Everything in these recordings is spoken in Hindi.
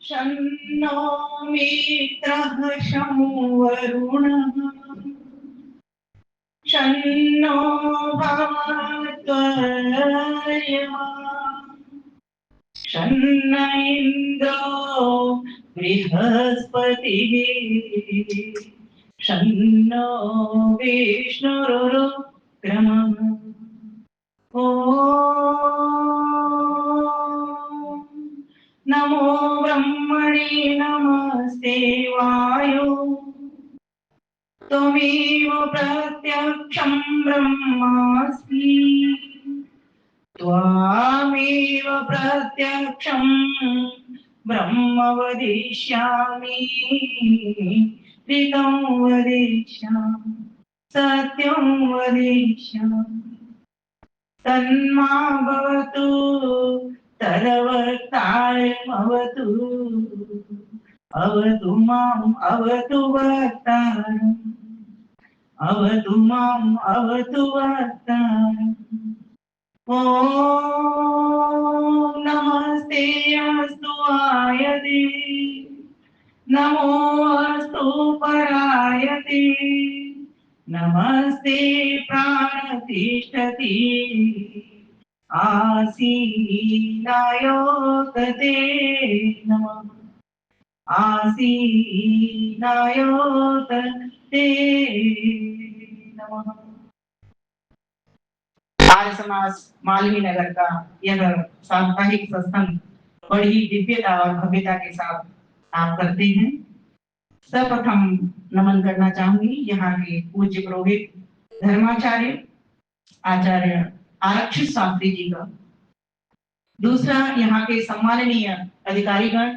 शन्नो मित्रः शं वरुणः शन्नो भवत्वर्यमा शन्न इन्द्रो बृहस्पतिः शन्नो विष्णुरुक्रमः नमो ब्रह्मणे नमस्ते वायो त्वमेव प्रत्यक्षं ब्रह्मास्मि त्वामेव प्रत्यक्षं ब्रह्म वदिष्यामि ऋतं वदिष्यामि सत्यं वदिष्यामि तन्मा भवतु तदवक्तारमवतु अवतु माम् अवतु वक्तारम् अवतु माम् अवतु वक्तारम् ॐ नमस्ते अस्तु आयते नमो अस्तु परायते नमस्ते प्राणतिष्ठति आसीनायोतते नमः आसीनायोतते नमः। आर्य समाज मालवी नगर का यह साप्ताहिक सत्संग बड़ी दिव्यता और भव्यता के साथ आप करते हैं। सर्वप्रथम नमन करना चाहूंगी यहाँ के पूज्य पुरोहित धर्माचार्य आचार्य आरक्षित शास्त्री जी का। दूसरा यहाँ के सम्माननीय अधिकारीगण,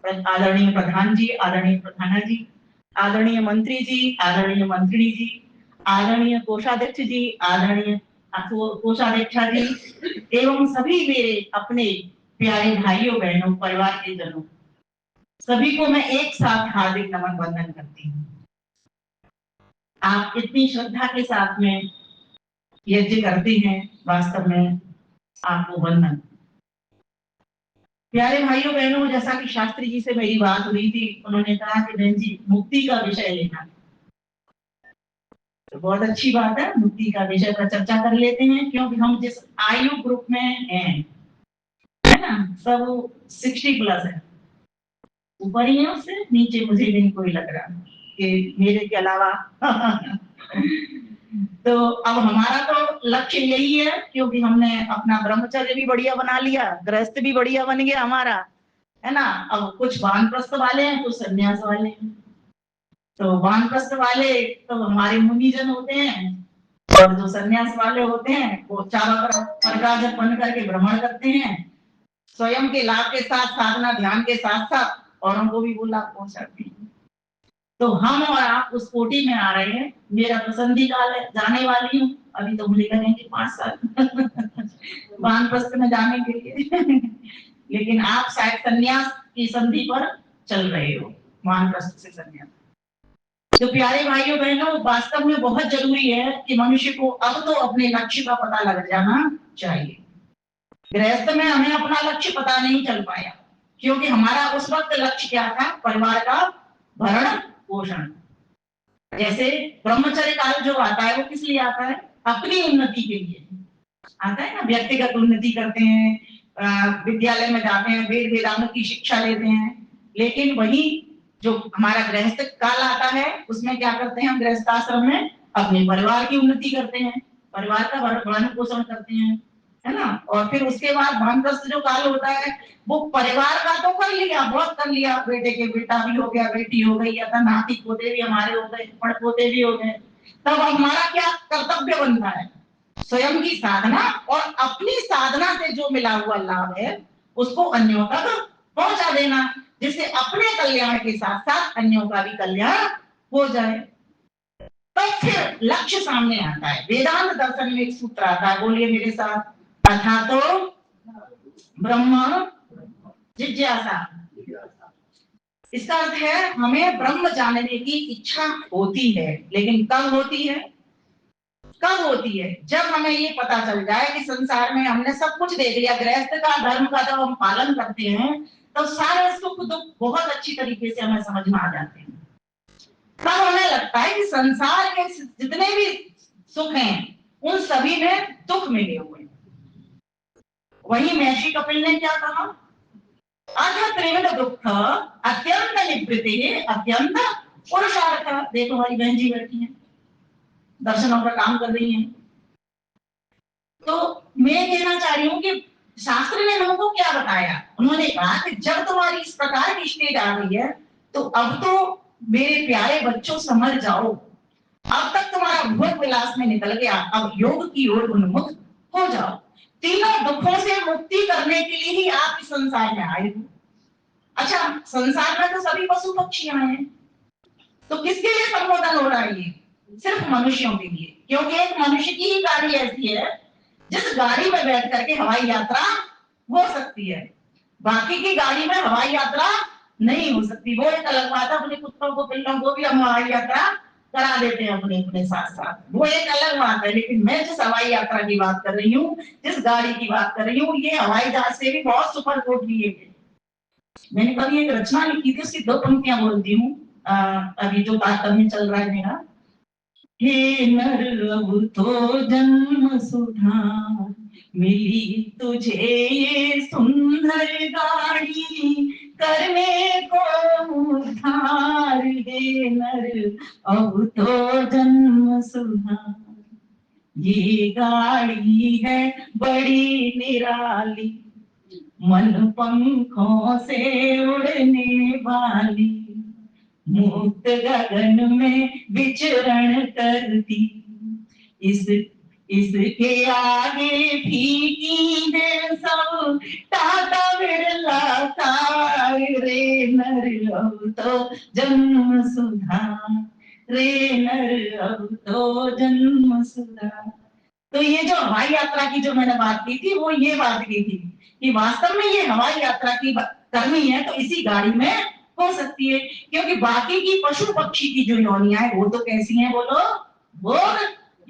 आदरणीय प्रधान जी, आदरणीय प्रधाना जी, आदरणीय मंत्री जी, आदरणीय मंत्रिणी जी, आदरणीय कोषाध्यक्ष जी, आदरणीय कोषाध्यक्षा जी एवं सभी मेरे अपने प्यारे भाइयों बहनों परिवार के जनों, सभी को मैं एक साथ हार्दिक नमन वंदन करती हूँ। आप इतनी श्रद्धा के साथ में यज्ञ करते हैं, वास्तव में आपको वंदन। प्यारे भाइयों बहनों, जैसा कि शास्त्री जी से मेरी बात हुई थी, उन्होंने कहा कि बहन जी मुक्ति का विषय लेना, तो बहुत अच्छी बात है, मुक्ति का विषय पर चर्चा कर लेते हैं। क्योंकि हम जिस आयु ग्रुप में हैं, है ना, सब 60+ है, ऊपर ही है, उससे नीचे मुझे नहीं कोई लग रहा कि मेरे के अलावा तो अब हमारा तो लक्ष्य यही है, क्योंकि हमने अपना ब्रह्मचर्य भी बढ़िया बना लिया, गृहस्थ भी बढ़िया बन गया हमारा, है ना। अब कुछ वानप्रस्थ वाले हैं, कुछ संन्यास वाले हैं। तो वानप्रस्थ वाले तो हमारे मुनिजन होते हैं, और जो संन्यास वाले होते हैं वो चारों तरफ परिव्राजक बन करके भ्रमण करते हैं, स्वयं के लाभ के साथ साधना ध्यान के साथ साथ औरों को भी वो लाभ पहुंचाते हैं। तो हम और आप उस कोटि में आ रहे हैं। मेरा पसंदी काल है, जाने वाली हूँ, अभी तो मुझे लगेंगे 5 साल वानप्रस्थ में जाने के लिए लेकिन आप शायद संन्यास की संधि पर चल रहे हो, वानप्रस्थ से संन्यास। तो प्यारे भाइयों बहनों, वास्तव में बहुत जरूरी है कि मनुष्य को अब तो अपने लक्ष्य का पता लग जाना चाहिए। गृहस्थ में हमें अपना लक्ष्य पता नहीं चल पाया, क्योंकि हमारा उस वक्त लक्ष्य क्या था, परिवार का भरण पोषण। जैसे ब्रह्मचर्य काल जो आता है वो किस लिए आता है, अपनी उन्नति के लिए आता है ना। व्यक्तिगत उन्नति करते हैं, विद्यालय में जाते हैं, वेद वेदांत की शिक्षा लेते हैं। लेकिन वही जो हमारा गृहस्थ काल आता है, उसमें क्या करते हैं हम गृहस्थ आश्रम में, अपने परिवार की उन्नति करते हैं, परिवार का भरण पोषण करते हैं, है ना। और फिर उसके बाद वानप्रस्थ जो काल होता है, वो परिवार का तो कर लिया, बहुत कर लिया, बेटे के बेटा भी हो गया, बेटी हो गई, या नाती पोते भी हमारे हो गए, पड़पोते भी हो गए। तब हमारा क्या कर्तव्य बनता है, स्वयं की साधना और अपनी साधना से जो मिला हुआ लाभ है उसको अन्यों तक पहुंचा देना, जिससे अपने कल्याण के साथ साथ अन्यों का भी कल्याण हो जाए। तब फिर लक्ष्य सामने आता है। वेदांत दर्शन में एक सूत्र आता है, बोलिए मेरे साथ, अथातो ब्रह्म जिज्ञासा। इसका अर्थ है हमें ब्रह्म जानने की इच्छा होती है, लेकिन कब होती है, कब होती है, जब हमें ये पता चल जाए कि संसार में हमने सब कुछ देख लिया, गृहस्थ का धर्म का जब हम पालन करते हैं तो सारे सुख दुख बहुत अच्छी तरीके से हमें समझ में आ जाते हैं। तब हमें लगता है कि संसार के जितने भी सुख हैं उन सभी में दुख मिले हुए हैं। वही महर्षि कपिल ने क्या कहा, अथ त्रिविध दुख अत्यंत निवृत्ति अत्यंत पुरुषार्थ। देखो हमारी बहन जी बैठी हैं, दर्शनों का काम कर रही हैं। तो मैं कहना चाह रही हूँ कि शास्त्र ने हमको क्या बताया, उन्होंने कहा कि जब तुम्हारी इस प्रकार की स्टेज आ गई है तो अब तो मेरे प्यारे बच्चों समझ जाओ, अब तक तुम्हारा भोग विलास में निकल गया, अब योग की ओर उन्मुख हो जाओ। तीनों दुखों से मुक्ति करने के लिए ही आप इस संसार में आए हो। अच्छा, संसार में तो सभी पशु पक्षी आए हैं, तो किसके लिए संबोधन हो रहा है? ये सिर्फ मनुष्यों के लिए, क्योंकि एक मनुष्य की ही गाड़ी ऐसी है जिस गाड़ी में बैठ करके हवाई यात्रा हो सकती है, बाकी की गाड़ी में हवाई यात्रा नहीं हो सकती। वो एक अलग बात है, अपने कुत्तों को पिल्लों को भी हम हवाई यात्रा करा देते हैं अपने अपने साथ साथ, वो एक अलग बात है। लेकिन मैं जिस हवाई यात्रा की बात कर रही हूँ, जिस गाड़ी की बात कर रही हूँ, ये हवाई जहाज से भी बहुत सुपर कोट लिए थे। मैंने कभी एक रचना लिखी थी, उसकी 2 पंक्तियां बोलती हूँ। अभी जो तारतम्य चल रहा है मेरा, हे नर अब तो जन्म सुधा मिली तुझे ये सुंदर गाड़ी, करने को उद्धार। हे नर अब तो जन्म सुधा, ये गाड़ी है बड़ी निराली, मन पंखों से उड़ने वाली, मुक्त गगन में विचरण करती, इसके आगे फीकी है सब टाटा बिरला कार। रे नर अब तो जन्म सुधा, रे नर अब तो जन्म सुधा। तो ये जो हवाई यात्रा की जो मैंने बात की थी, वो ये बात की थी कि वास्तव में ये हवाई यात्रा की करनी है तो इसी गाड़ी में हो सकती है, क्योंकि बाकी की पशु पक्षी की जो योनियां है वो तो कैसी हैं बोलो, भोग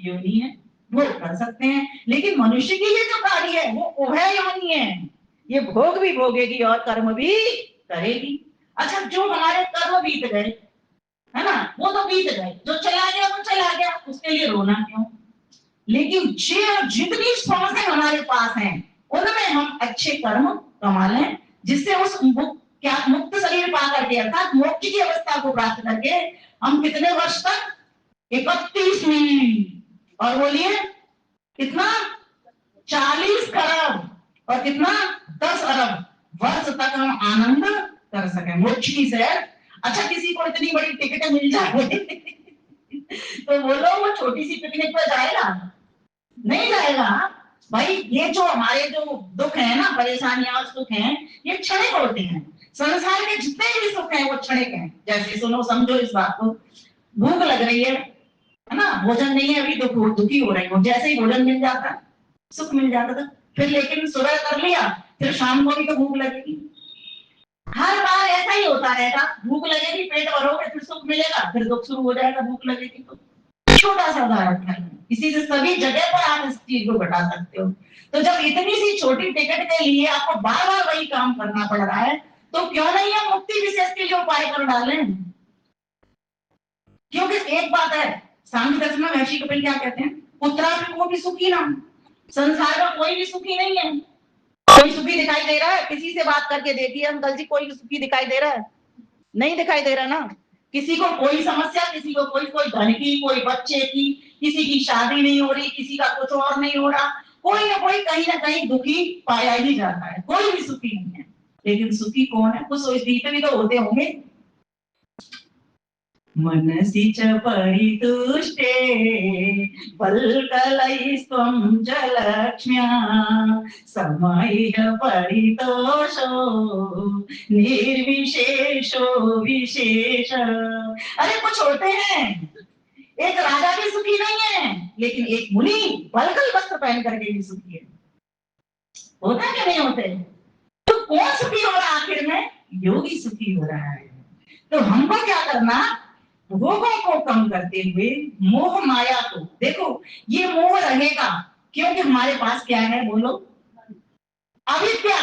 योनि है, वो कर सकते हैं। लेकिन मनुष्य की ये जो गाड़ी है वो उभय योनि है, ये भोग भी भोगेगी और कर्म भी करेगी। अच्छा, जो हमारे कर्म बीत गए है ना, वो तो बीत गए, जो चला गया वो चला गया, उसके लिए रोना क्यों? लेकिन जितनी सांसें हमारे पास हैं उनमें हम अच्छे कर्म कमा लें, जिससे उस मुक्त शरीर पा करके अर्थात मोक्ष की अवस्था को प्राप्त करके हम कितने वर्ष तक, 31 मिनट, और बोलिए कितना, 40 खरब, और कितना, 10 अरब वर्ष तक हम आनंद कर सके मोक्ष की सैर। अच्छा, किसी को इतनी बड़ी टिकट मिल जाए तो बोलो वो छोटी सी पिकनिक पर जाएगा? नहीं जाएगा भाई। ये जो हमारे जो दुख है ना, परेशानियां और सुख हैं, ये क्षणिक होते हैं। संसार के जितने भी सुख हैं वो क्षणिक हैं। जैसे सुनो, समझो इस बात को, भूख लग रही है ना, भोजन नहीं है, अभी दुखी हो रही हो, जैसे ही भोजन मिल जाता, सुख मिल जाता था, फिर लेकिन सुबह कर लिया, फिर शाम को भी तो भूख लगेगी। हर बार ऐसा ही होता रहेगा, भूख लगेगी, पेट भरोगे, फिर सुख मिलेगा, फिर दुख शुरू हो जाएगा, भूख लगेगी तो। छोटा सा उदाहरण है, इसी से सभी जगह पर आप इस चीज को घटा सकते हो। तो जब इतनी सी छोटी टिकट के लिए आपको बार बार वही काम करना पड़ रहा है, तो क्यों नहीं हम मुक्ति विशेष के लिए उपाय कर डालें? क्योंकि एक बात है, सांख्य दर्शन में महर्षि कपिल क्या कहते हैं, पुत्रापि को भी सुखी ना। संसार में कोई भी सुखी नहीं है। कोई सुखी दिखाई दे रहा है? किसी से बात करके देखिए अंकल जी, कोई सुखी दिखाई दे रहा है? नहीं दिखाई दे रहा ना। किसी को कोई समस्या, किसी को कोई धन की, कोई बच्चे की, किसी की शादी नहीं हो रही, किसी का कुछ और नहीं हो रहा, कोई ना कहीं दुखी पाया ही जाता है, कोई भी सुखी नहीं है। लेकिन सुखी कौन है? कुछ सोचते भी तो होते होंगे। मनसि च परितुष्टे वल्कलैस्त्वं च लक्ष्म्या समयः परितोषो निर्विशेषो विशेष। अरे कुछ होते हैं, एक राजा भी सुखी नहीं है, लेकिन एक मुनि वल्कल वस्त्र पहन करके भी सुखी है। होता है कि नहीं होते? तो कौन सुखी हो रहा आखिर में? योगी सुखी हो रहा है। तो हमको क्या करना, भोगों को कम करते हुए मोह माया को, देखो ये मोह रहेगा क्योंकि हमारे पास क्या है बोलो, अविद्या।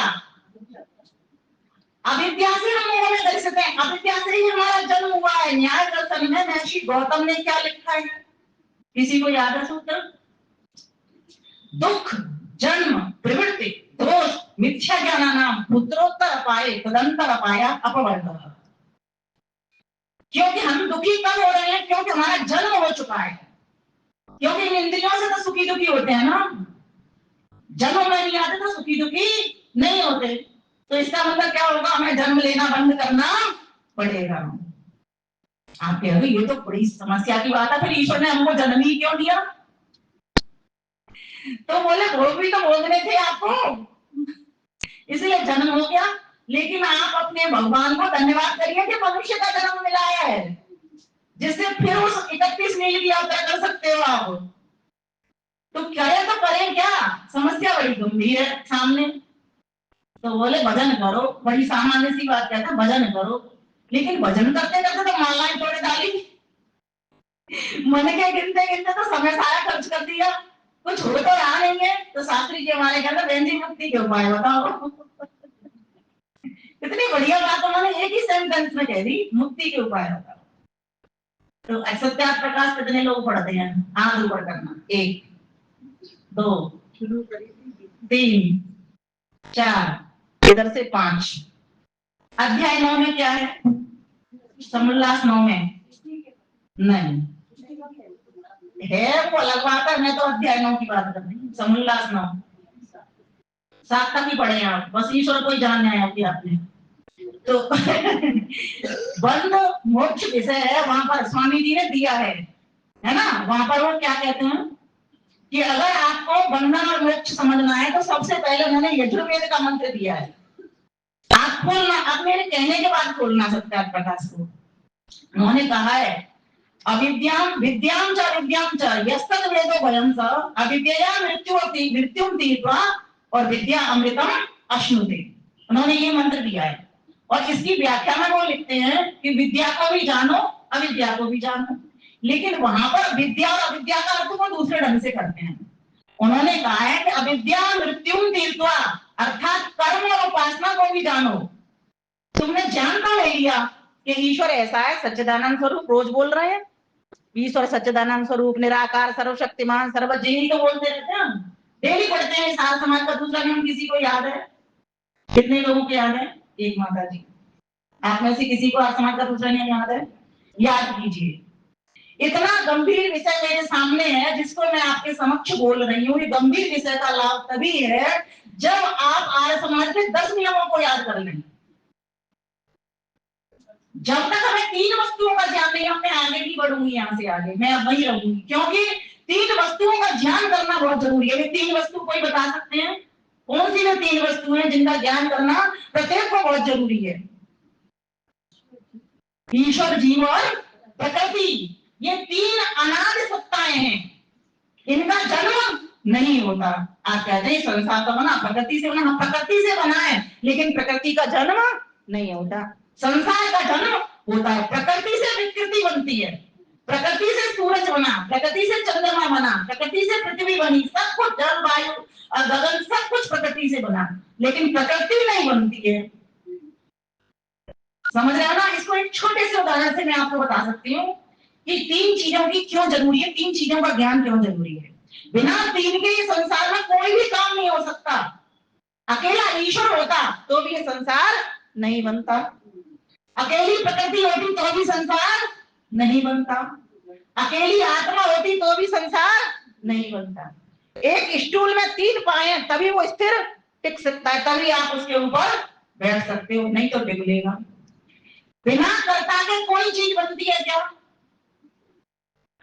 अविद्या से हम मोह में ग्रसित हैं, अविद्या से ही हमारा जन्म हुआ है। न्याय दर्शन में महर्षि गौतम ने क्या लिखा है, किसी को याद है सूत्र? दुख जन्म प्रवृत्ति दोष मिथ्या ज्ञानानाम पुत्रोत्तर अपाये तदंतर अपाया अपवर्तः। क्योंकि हम दुखी कब हो रहे हैं? क्योंकि हमारा जन्म हो चुका है। क्योंकि इन इंद्रियों से तो सुखी दुखी होते हैं ना, जन्म में नहीं आते तो सुखी दुखी नहीं होते। तो इसका मतलब क्या होगा? हमें जन्म लेना बंद करना पड़ेगा। आप कह रहे ये तो बड़ी समस्या की बात है, फिर ईश्वर ने हमको जन्म ही क्यों दिया? तो बोले भोग भी तो भोगने थे आपको, इसलिए जन्म हो गया। लेकिन आप अपने भगवान को धन्यवाद करिए कि मनुष्य का जन्म मिला है, जिससे फिर उस 31 मील की यात्रा कर सकते हो आप। तो करें क्या? समस्या बड़ी गंभीर है सामने। तो बोले भजन करो, बड़ी सामान्य सी बात कहता है भजन करो। लेकिन भजन करते करते तो मालाएं तोड़ डाली, मन के गिनते गिनते तो समय सारा खर्च कर दिया, कुछ हो तो रहा नहीं है। तो शास्त्री जी हमारे कहते बहन जी मुक्ति के उपाय बताओ। इतनी बढ़िया बात उन्होंने एक ही सेंटेंस में कह दी, मुक्ति के उपाय बताओ। तो सत्यार्थ प्रकाश कितने लोग पढ़ते हैं? हाथ ऊपर करना। 1 2 3 4 इधर से 5। अध्याय 9 में क्या है? समोल्लास 9 में नहीं है, वो अलग बात है। मैं तो अध्याय 9 की बात कर रही हूँ। समोल्लास 9 7 तक ही पढ़े हैं आप, बस ईश्वर को ही जानना है कि आपने। तो बंध मोक्ष विषय है, वहां पर स्वामी जी ने दिया है ना। वहां पर वो क्या कहते हैं कि अगर आपको बंधन और मोक्ष समझना है तो सबसे पहले उन्होंने यजुर्वेद का मंत्र दिया है। आप खोलना, आप मेरे कहने के बाद खोलना सत्यार्थ प्रकाश को। उन्होंने कहा है अविद्याम विद्याम च विद्याम च यस्तद वेदो भयं स अविद्या मृत्युम तीर्त्वा और विद्या अमृतम अश्नुते। उन्होंने ये मंत्र दिया है और इसकी व्याख्या में वो लिखते हैं कि विद्या को भी जानो अविद्या को भी जानो। लेकिन वहां पर विद्या और अविद्या का अर्थ वो दूसरे ढंग से करते हैं। उन्होंने कहा है कि अविद्या मृत्युम तीर्त्वा अर्थात कर्म और उपासना को भी जानो। तुमने जान तो ले लिया कि ईश्वर ऐसा है, सच्चिदानंद स्वरूप, रोज बोल रहे हैं ईश्वर सच्चिदानंद स्वरूप निराकार सर्वशक्तिमान सर्वज्ञ तो बोलते रहते हैं, डेली पढ़ते हैं। सार समाज का दूसरा नियम किसी को याद है? कितने लोगों को याद है? एक माता जी, आप में से किसी को आर समाज का दूसरा नियम याद है? याद कीजिए। इतना गंभीर विषय मेरे सामने है जिसको मैं आपके समक्ष बोल रही हूँ। ये गंभीर विषय का लाभ तभी है जब आप आर्य समाज के 10 नियमों को याद कर लें। जब तक हमें 3 वस्तुओं का ध्यान नहीं, मैं आगे भी बढ़ूंगी, यहाँ से आगे मैं अब वही रहूंगी, क्योंकि 3 वस्तुओं का ध्यान करना बहुत जरूरी है। 3 वस्तु कोई बता सकते हैं? कौन सी वे 3 वस्तुएं जिनका ध्यान करना प्रत्येक को बहुत जरूरी है? ईश्वर, जीव और प्रकृति, ये 3 अनादि सत्ताएं हैं, इनका जन्म नहीं होता। आप कहते हैं संसार तो बना प्रकृति से बना, हम प्रकृति से बना है, लेकिन प्रकृति का जन्म नहीं होता। संसार का जन्म होता है, प्रकृति से विकृति बनती है, प्रकृति से सूरज बना, प्रकृति से चंद्रमा बना, प्रकृति से पृथ्वी बनी, सब कुछ जल वायु और गगन सब कुछ प्रकृति से बना, लेकिन प्रकृति नहीं बनती है। समझ रहे हो ना? इसको एक छोटे से उदाहरण से मैं आपको बता सकती हूँ कि 3 चीजों की क्यों जरूरी है, 3 चीजों का ज्ञान क्यों जरूरी है। बिना 3 के ये संसार में कोई भी काम नहीं हो सकता। अकेला ईश्वर होता तो भी ये संसार नहीं बनता, अकेली प्रकृति होती तो भी संसार नहीं बनता, अकेली आत्मा होती तो भी संसार नहीं बनता। एक स्टूल में 3 पाए तभी वो स्थिर टिक सकता है, तभी आप उसके ऊपर बैठ सकते हो, नहीं तो डिगलेगा। बिना कर्ता के कोई चीज बनती है क्या?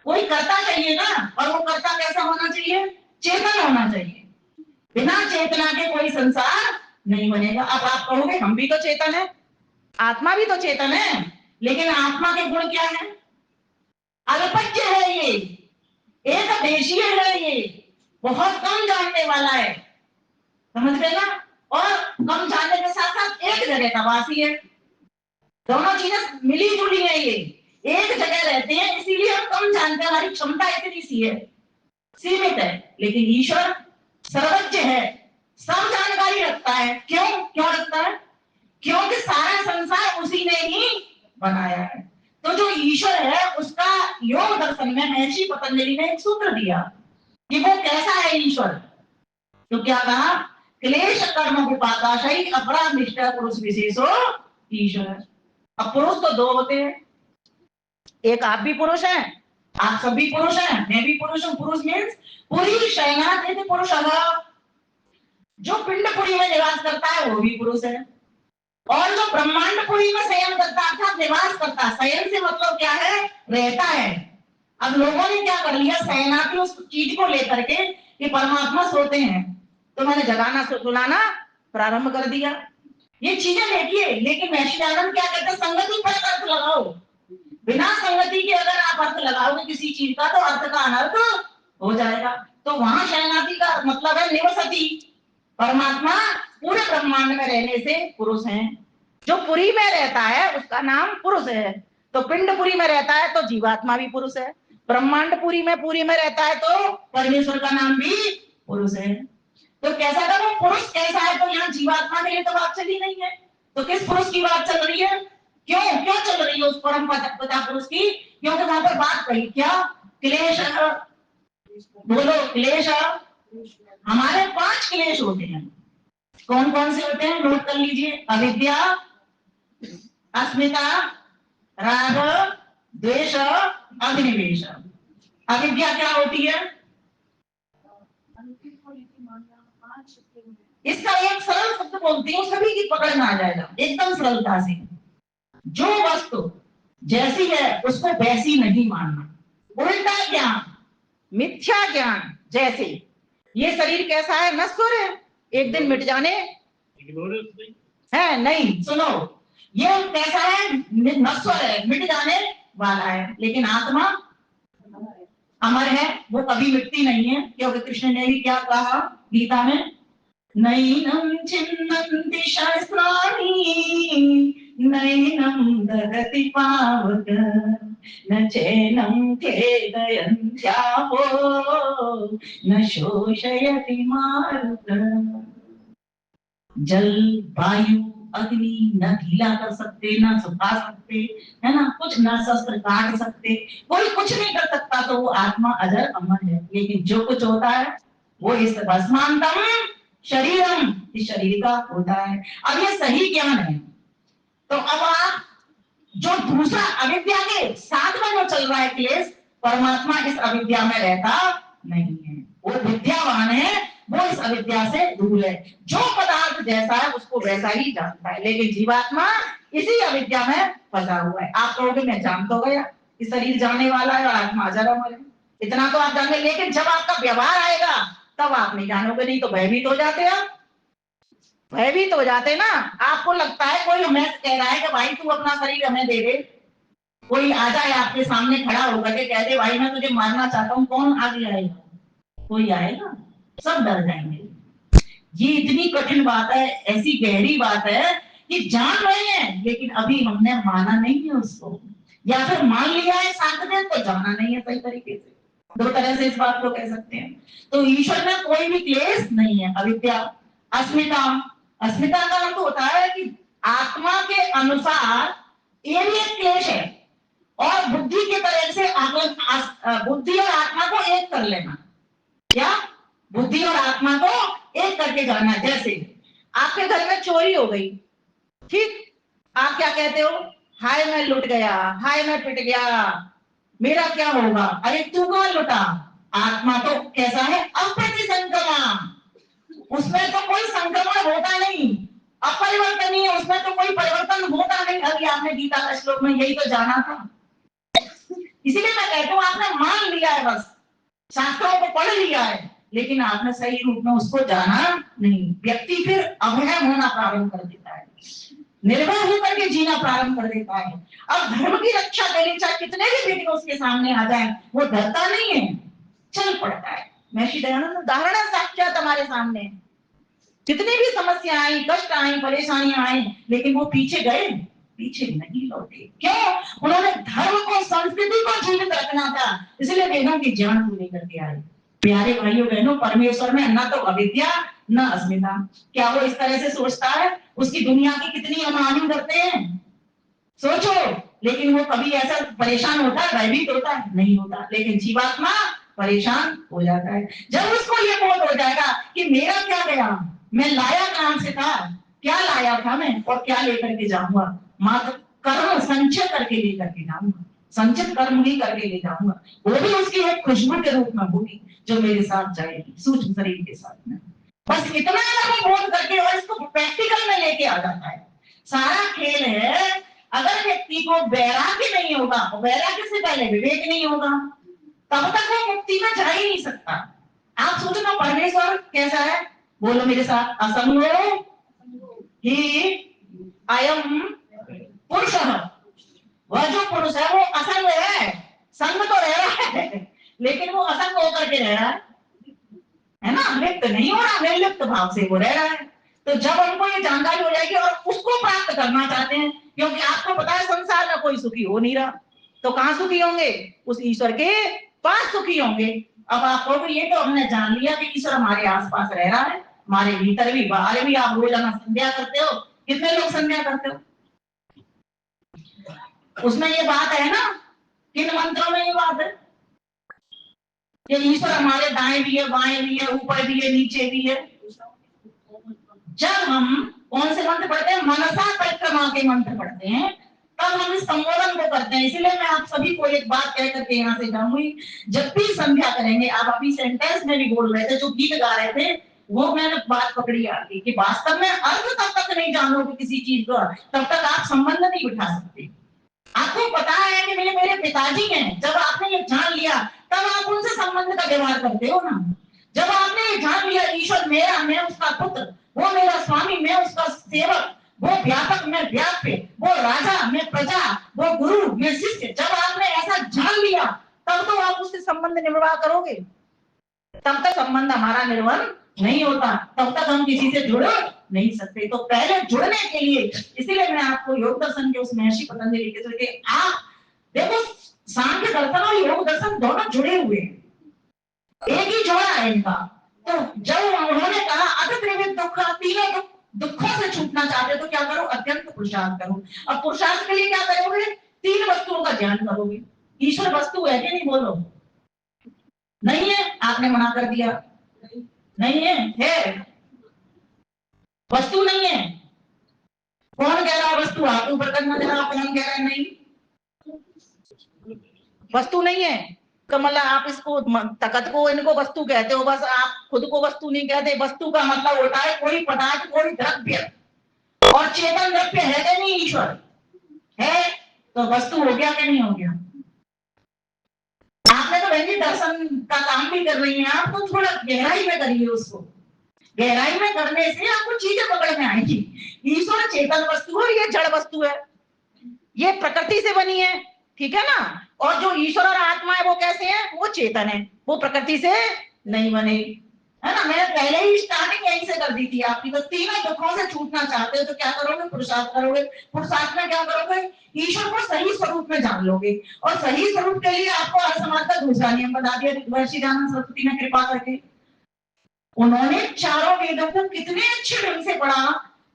कोई कर्ता चाहिए ना, और वो कर्ता कैसा होना चाहिए? चेतन होना चाहिए। बिना चेतना के कोई संसार नहीं बनेगा। अब आप कहोगे हम भी तो चेतन है, आत्मा भी तो चेतन है, लेकिन आत्मा के गुण क्या है? अल्पज्ञ है, ये एक देशीय है, ये बहुत कम जानने वाला है, समझ गए ना? और कम जानने के साथ साथ एक जगह का वासी है। दोनों चीजें मिली जुली है, ये एक जगह रहते हैं, इसीलिए हम कम जानते हैं, हमारी क्षमता इतनी सी है, सीमित है। लेकिन ईश्वर सर्वज्ञ है, सब जानकारी रखता है। क्यों रखता है? क्योंकि ही बनाया है। तो जो ईश्वर है उसका योग दर्शन में महर्षि पतंजलि ने एक सूत्र दिया कि वो कैसा है ईश्वर। तो क्या कहा, क्लेश कर्म विपाकाशयी अपराध निष्ठा पुरुष विशेषो ईश्वर। अब पुरुष तो दो होते हैं, एक आप भी पुरुष हैं, आप सब भी पुरुष हैं, मैं भी पुरुष हूं। पुरुष मीन्स पूरी शयनाथ यदि पुरुष अगर जो पिंडपुरी में निवास करता है वो भी पुरुष है, और जो ब्रह्मांडपुरी में शयन करता अर्थात निवास करता, शयन से मतलब क्या है, रहता है। अब लोगों ने क्या कर लिया, शयनार्थी उस चीज को लेकर के कि परमात्मा सोते हैं तो मैंने जगाना सुलाना प्रारंभ कर दिया। ये चीजें देखिए, लेकिन महर्षि दयानंद क्या कहते हैं, संगति पर अर्थ लगाओ। बिना संगति के अगर आप अर्थ लगाओगे किसी चीज का तो अर्थ का अनर्थ हो जाएगा। तो वहां शयनार्थी का मतलब है निवसति, परमात्मा पूरे ब्रह्मांड में रहने से पुरुष है। जो पुरी में रहता है उसका नाम पुरुष है। तो पिंडपुरी में रहता है तो जीवात्मा भी पुरुष है, ब्रह्मांडपुरी में पूरी में रहता है तो परमेश्वर का नाम भी पुरुष है। तो कैसा था वो पुरुष कैसा है, तो यहाँ जीवात्मा के लिए तो बात चली नहीं है। तो किस पुरुष की बात चल रही है, क्यों क्यों चल रही है उस परम पिता पुरुष की, क्योंकि वहां पर बात कही क्या, क्लेश, बोलो क्लेश। हमारे 5 क्लेश होते हैं, कौन कौन से होते हैं नोट कर लीजिए, अविद्या, अस्मिता, राग, द्वेष, अभिनिवेश। अविद्या क्या होती है, इसका एक सरल शब्द बोलती हूँ, सभी की पकड़ में आ जाएगा एकदम सरलता से। जो वस्तु जैसी है उसको वैसी नहीं मानना, उल्टा ज्ञान, मिथ्या ज्ञान। जैसे ये शरीर कैसा है, नश्वर है, एक दिन मिट जाने है, नहीं सुनो, ये कैसा है, नश्वर है, मिट जाने वाला है, लेकिन आत्मा अमर है, वो कभी मिटती नहीं है। क्योंकि कृष्ण ने भी क्या कहा गीता में, नैनं छिन्नन्ति शास्त्राणि नैनं दहति पावक न चैनं खेदयन्त्यापो न शोषयति मारुत। जल, वायु, अग्नि न ढीला कर सकते, न सुखा सकते, है ना, कुछ न शस्त्र काट सकते, कोई कुछ नहीं कर सकता। तो वो आत्मा अजर अमर है। लेकिन जो कुछ होता है वो इस भस्मांतम शरीरम, इस शरीर का होता है। अब ये सही ज्ञान है। तो अब आप जो दूसरा अविद्या के साथ में जो चल रहा है क्लेश, परमात्मा इस अविद्या में रहता नहीं है, वो विद्यावान है, वो इस अविद्या से दूर है। जो पदार्थ जैसा है उसको वैसा ही जानता है, लेकिन जीवात्मा इसी अविद्या में फंसा हुआ है। आप कहोगे मैं जान तो गया कि शरीर जाने वाला है और आत्मा अजर अमर है, इतना तो आप जान गए, लेकिन जब आपका व्यवहार आएगा तब आप नहीं जानोगे। नहीं तो भयभीत हो जाते, आप भयभीत हो जाते ना। आपको लगता है कोई हमें कह रहा है कि भाई तू अपना शरीर हमें दे दे, कोई आ जाए आपके सामने खड़ा होकर के कह दे भाई मैं तुझे मारना चाहता हूँ, कौन आगे आएगा, कोई आएगा, सब डर जाएंगे। ये इतनी कठिन बात है, ऐसी गहरी बात है कि जान रहे हैं लेकिन अभी हमने माना नहीं है उसको, या फिर मान लिया है साथ में तो जाना नहीं है सही तरीके से। दो तरह से इस बात को कह सकते हैं। तो ईश्वर में कोई भी क्लेश नहीं है। अविद्या, अस्मिता, अस्मिता का अर्थ होता है कि आत्मा के अनुसार ये भी एक क्लेश है, और बुद्धि के तरह से बुद्धि और आत्मा को एक कर लेना। क्या, बुद्धि और आत्मा को एक करके जाना। जैसे आपके घर में चोरी हो गई, ठीक, आप क्या कहते हो, हाय मैं लुट गया, हाय मैं पिट गया, मेरा क्या होगा। अरे तू कहां लुटा, आत्मा तो कैसा है, अप्रतिसंक्रमण, उसमें तो कोई संक्रमण होता नहीं, अपरिवर्तनीय, उसमें तो कोई परिवर्तन होता नहीं। अभी आपने गीता का श्लोक में यही तो जाना था। इसीलिए मैं कहता हूँ आपने मान लिया है, बस शास्त्रों को पढ़ लिया है, लेकिन आपने सही रूप में उसको जाना नहीं। व्यक्ति फिर अभय होना प्रारंभ कर देता है, निर्भय होकर के जीना प्रारंभ कर देता है। अब धर्म की रक्षा के लिए चाहे कितने भी विघ्न उसके सामने आ जाए वो डरता नहीं है, चल पड़ता है। महर्षि दयानंद उदाहरण है साक्षात हमारे सामने, कितनी भी समस्या आई, कष्ट आई, परेशानियां आई, लेकिन वो पीछे गए, पीछे नहीं लौटे। क्यों, उन्होंने धर्म को, संस्कृति को जीवित रखना था, इसलिए वेदों की जान पूरी करके आए। प्यारे भाइयों बहनों, परमेश्वर में न तो अविद्या न अस्मिता। क्या वो इस तरह से सोचता है, उसकी दुनिया की कितनी हम हानि करते हैं, सोचो। लेकिन वो कभी ऐसा परेशान होता है, भयभीत होता है? नहीं होता। लेकिन जीवात्मा परेशान हो जाता है। जब उसको ये बोध हो जाएगा कि मेरा क्या गया, मैं लाया कहां से था, क्या लाया था मैं और क्या लेकर के जाऊंगा, मात्र कर्म संचय करके लेकर के जाऊंगा, संचित कर्म ही करके ले जाऊंगा। वो भी उसकी एक खुशबू के रूप में होगी जो मेरे साथ जाएगी सूक्ष्म शरीर के साथ में। बस इतना ही बोध करके और इसको प्रैक्टिकल में लेके आ जाता है। सारा खेल है, अगर व्यक्ति को वैराग्य नहीं होगा, वैराग्य से पहले विवेक नहीं होगा, तब तक वो मुक्ति में जा ही नहीं सकता। आप सोचो ना, परमेश्वर कैसा है? बोलो मेरे साथ, असंगो ही अयम पुरुष। वह जो पुरुष है वो असंग है, संग तो रह रहा है लेकिन वो असंग होकर के रह रहा है ना, लिप्त नहीं हो रहा, निर्लिप्त भाव से वो रह रहा है। तो जब हमको ये जानकारी हो जाएगी और उसको प्राप्त करना चाहते हैं, क्योंकि आपको पता है संसार में कोई सुखी हो नहीं रहा, तो कहां सुखी होंगे? उस ईश्वर के पास सुखी होंगे। अब आप कहोगे ये तो हमने जान लिया कि ईश्वर हमारे आसपास रह रहा है, हमारे भीतर भी बाहर भी। आप रोजाना संध्या करते हो, कितने लोग संध्या करते हो? उसमें ये बात है ना, किन मंत्रों में ये बात है कि ईश्वर हमारे दाएं भी है, बाएं भी है, ऊपर भी है, नीचे भी है। जब हम कौन से मंत्र पढ़ते हैं? मनसा परिक्रमा के मंत्र पढ़ते हैं, तब हम इस संबोधन को करते हैं। इसलिए मैं आप सभी को एक बात कह करके यहाँ से जाऊंगी, जब भी संध्या करेंगे, आप अभी सेंटेंस में भी बोल रहे थे, जो गीत गा रहे थे, वो मैंने बात पकड़ी आपकी कि वास्तव में अर्थ तब तक नहीं जानोगे किसी चीज का, तब तक आप संबंध नहीं बिठा सकते। आपको पता है कि मेरे पिताजी हैं, जब आपने ये जान लिया तब आप उनसे संबंध का व्यवहार करते हो ना। जब आपने ये जान लिया ईश्वर मेरा, मैं उसका पुत्र, वो मेरा स्वामी, मैं उसका सेवक, वो व्यापक, मैं व्याप्य, वो राजा, मैं प्रजा, वो गुरु, मैं शिष्य, जब आपने ऐसा जान लिया तब तो आप उससे संबंध निर्वाह करोगे। तब तक संबंध हमारा निर्वहन नहीं होता, तब तक हम किसी से जुड़ नहीं सकते। तो पहले जुड़ने के लिए, इसीलिए मैं आपको योग दर्शन के उस महर्षि पतंजलि के आप देखो, सांख्य दर्शन और योग दर्शन दोनों जुड़े हुए हैं, एक ही जोड़ा है इनका। तो जब उन्होंने कहा अथ त्रिविध दुख, तीनों दुखों से छूटना चाहते तो क्या करो? अत्यंत पुरुषार्थ करो। अब पुरुषार्थ के लिए क्या करोगे? तीन वस्तुओं का ध्यान करोगे। ईश्वर वस्तु है कि नहीं? बोलो। नहीं है, आपने मना कर दिया। नहीं है वस्तु नहीं है। कौन कह रहा है वस्तु? आप ऊपर करना जरा, कौन कह रहा है नहीं वस्तु नहीं है? तो मतलब आप इसको तकत को इनको वस्तु कहते हो, बस आप खुद को वस्तु नहीं कहते। वस्तु का मतलब होता है कोई पदार्थ, कोई द्रव्य, और चेतन द्रव्य है कि नहीं? ईश्वर है, तो वस्तु हो गया कि नहीं हो गया? आपने तो वैसे दर्शन का काम भी कर रही हैं, आपको थोड़ा गहराई में करिए उसको। गहराई में करने से आपको चीजें पकड़ में आएगी। ईश्वर चेतन वस्तु है, ये जड़ वस्तु है, ये प्रकृति से बनी है, ठीक है ना। और जो ईश्वर और आत्मा है वो कैसे है? वो चेतन है, वो प्रकृति से नहीं बने, है ना। मैंने पहले ही स्टार्टिंग यहीं से कर दी थी आपकी। तो तीनों दुखों से छूटना चाहते हो तो क्या करोगे? पुरुषार्थ करोगे। पुरुषार्थ में क्या करोगे? ईश्वर को सही स्वरूप में जान लोगे। और सही स्वरूप के लिए आपको असमाज का दूसरा नियम बता दिया महर्षि दयानंद सरस्वती ने कृपा करके। उन्होंने चारों वेदों को कितने अच्छे ढंग से पढ़ा,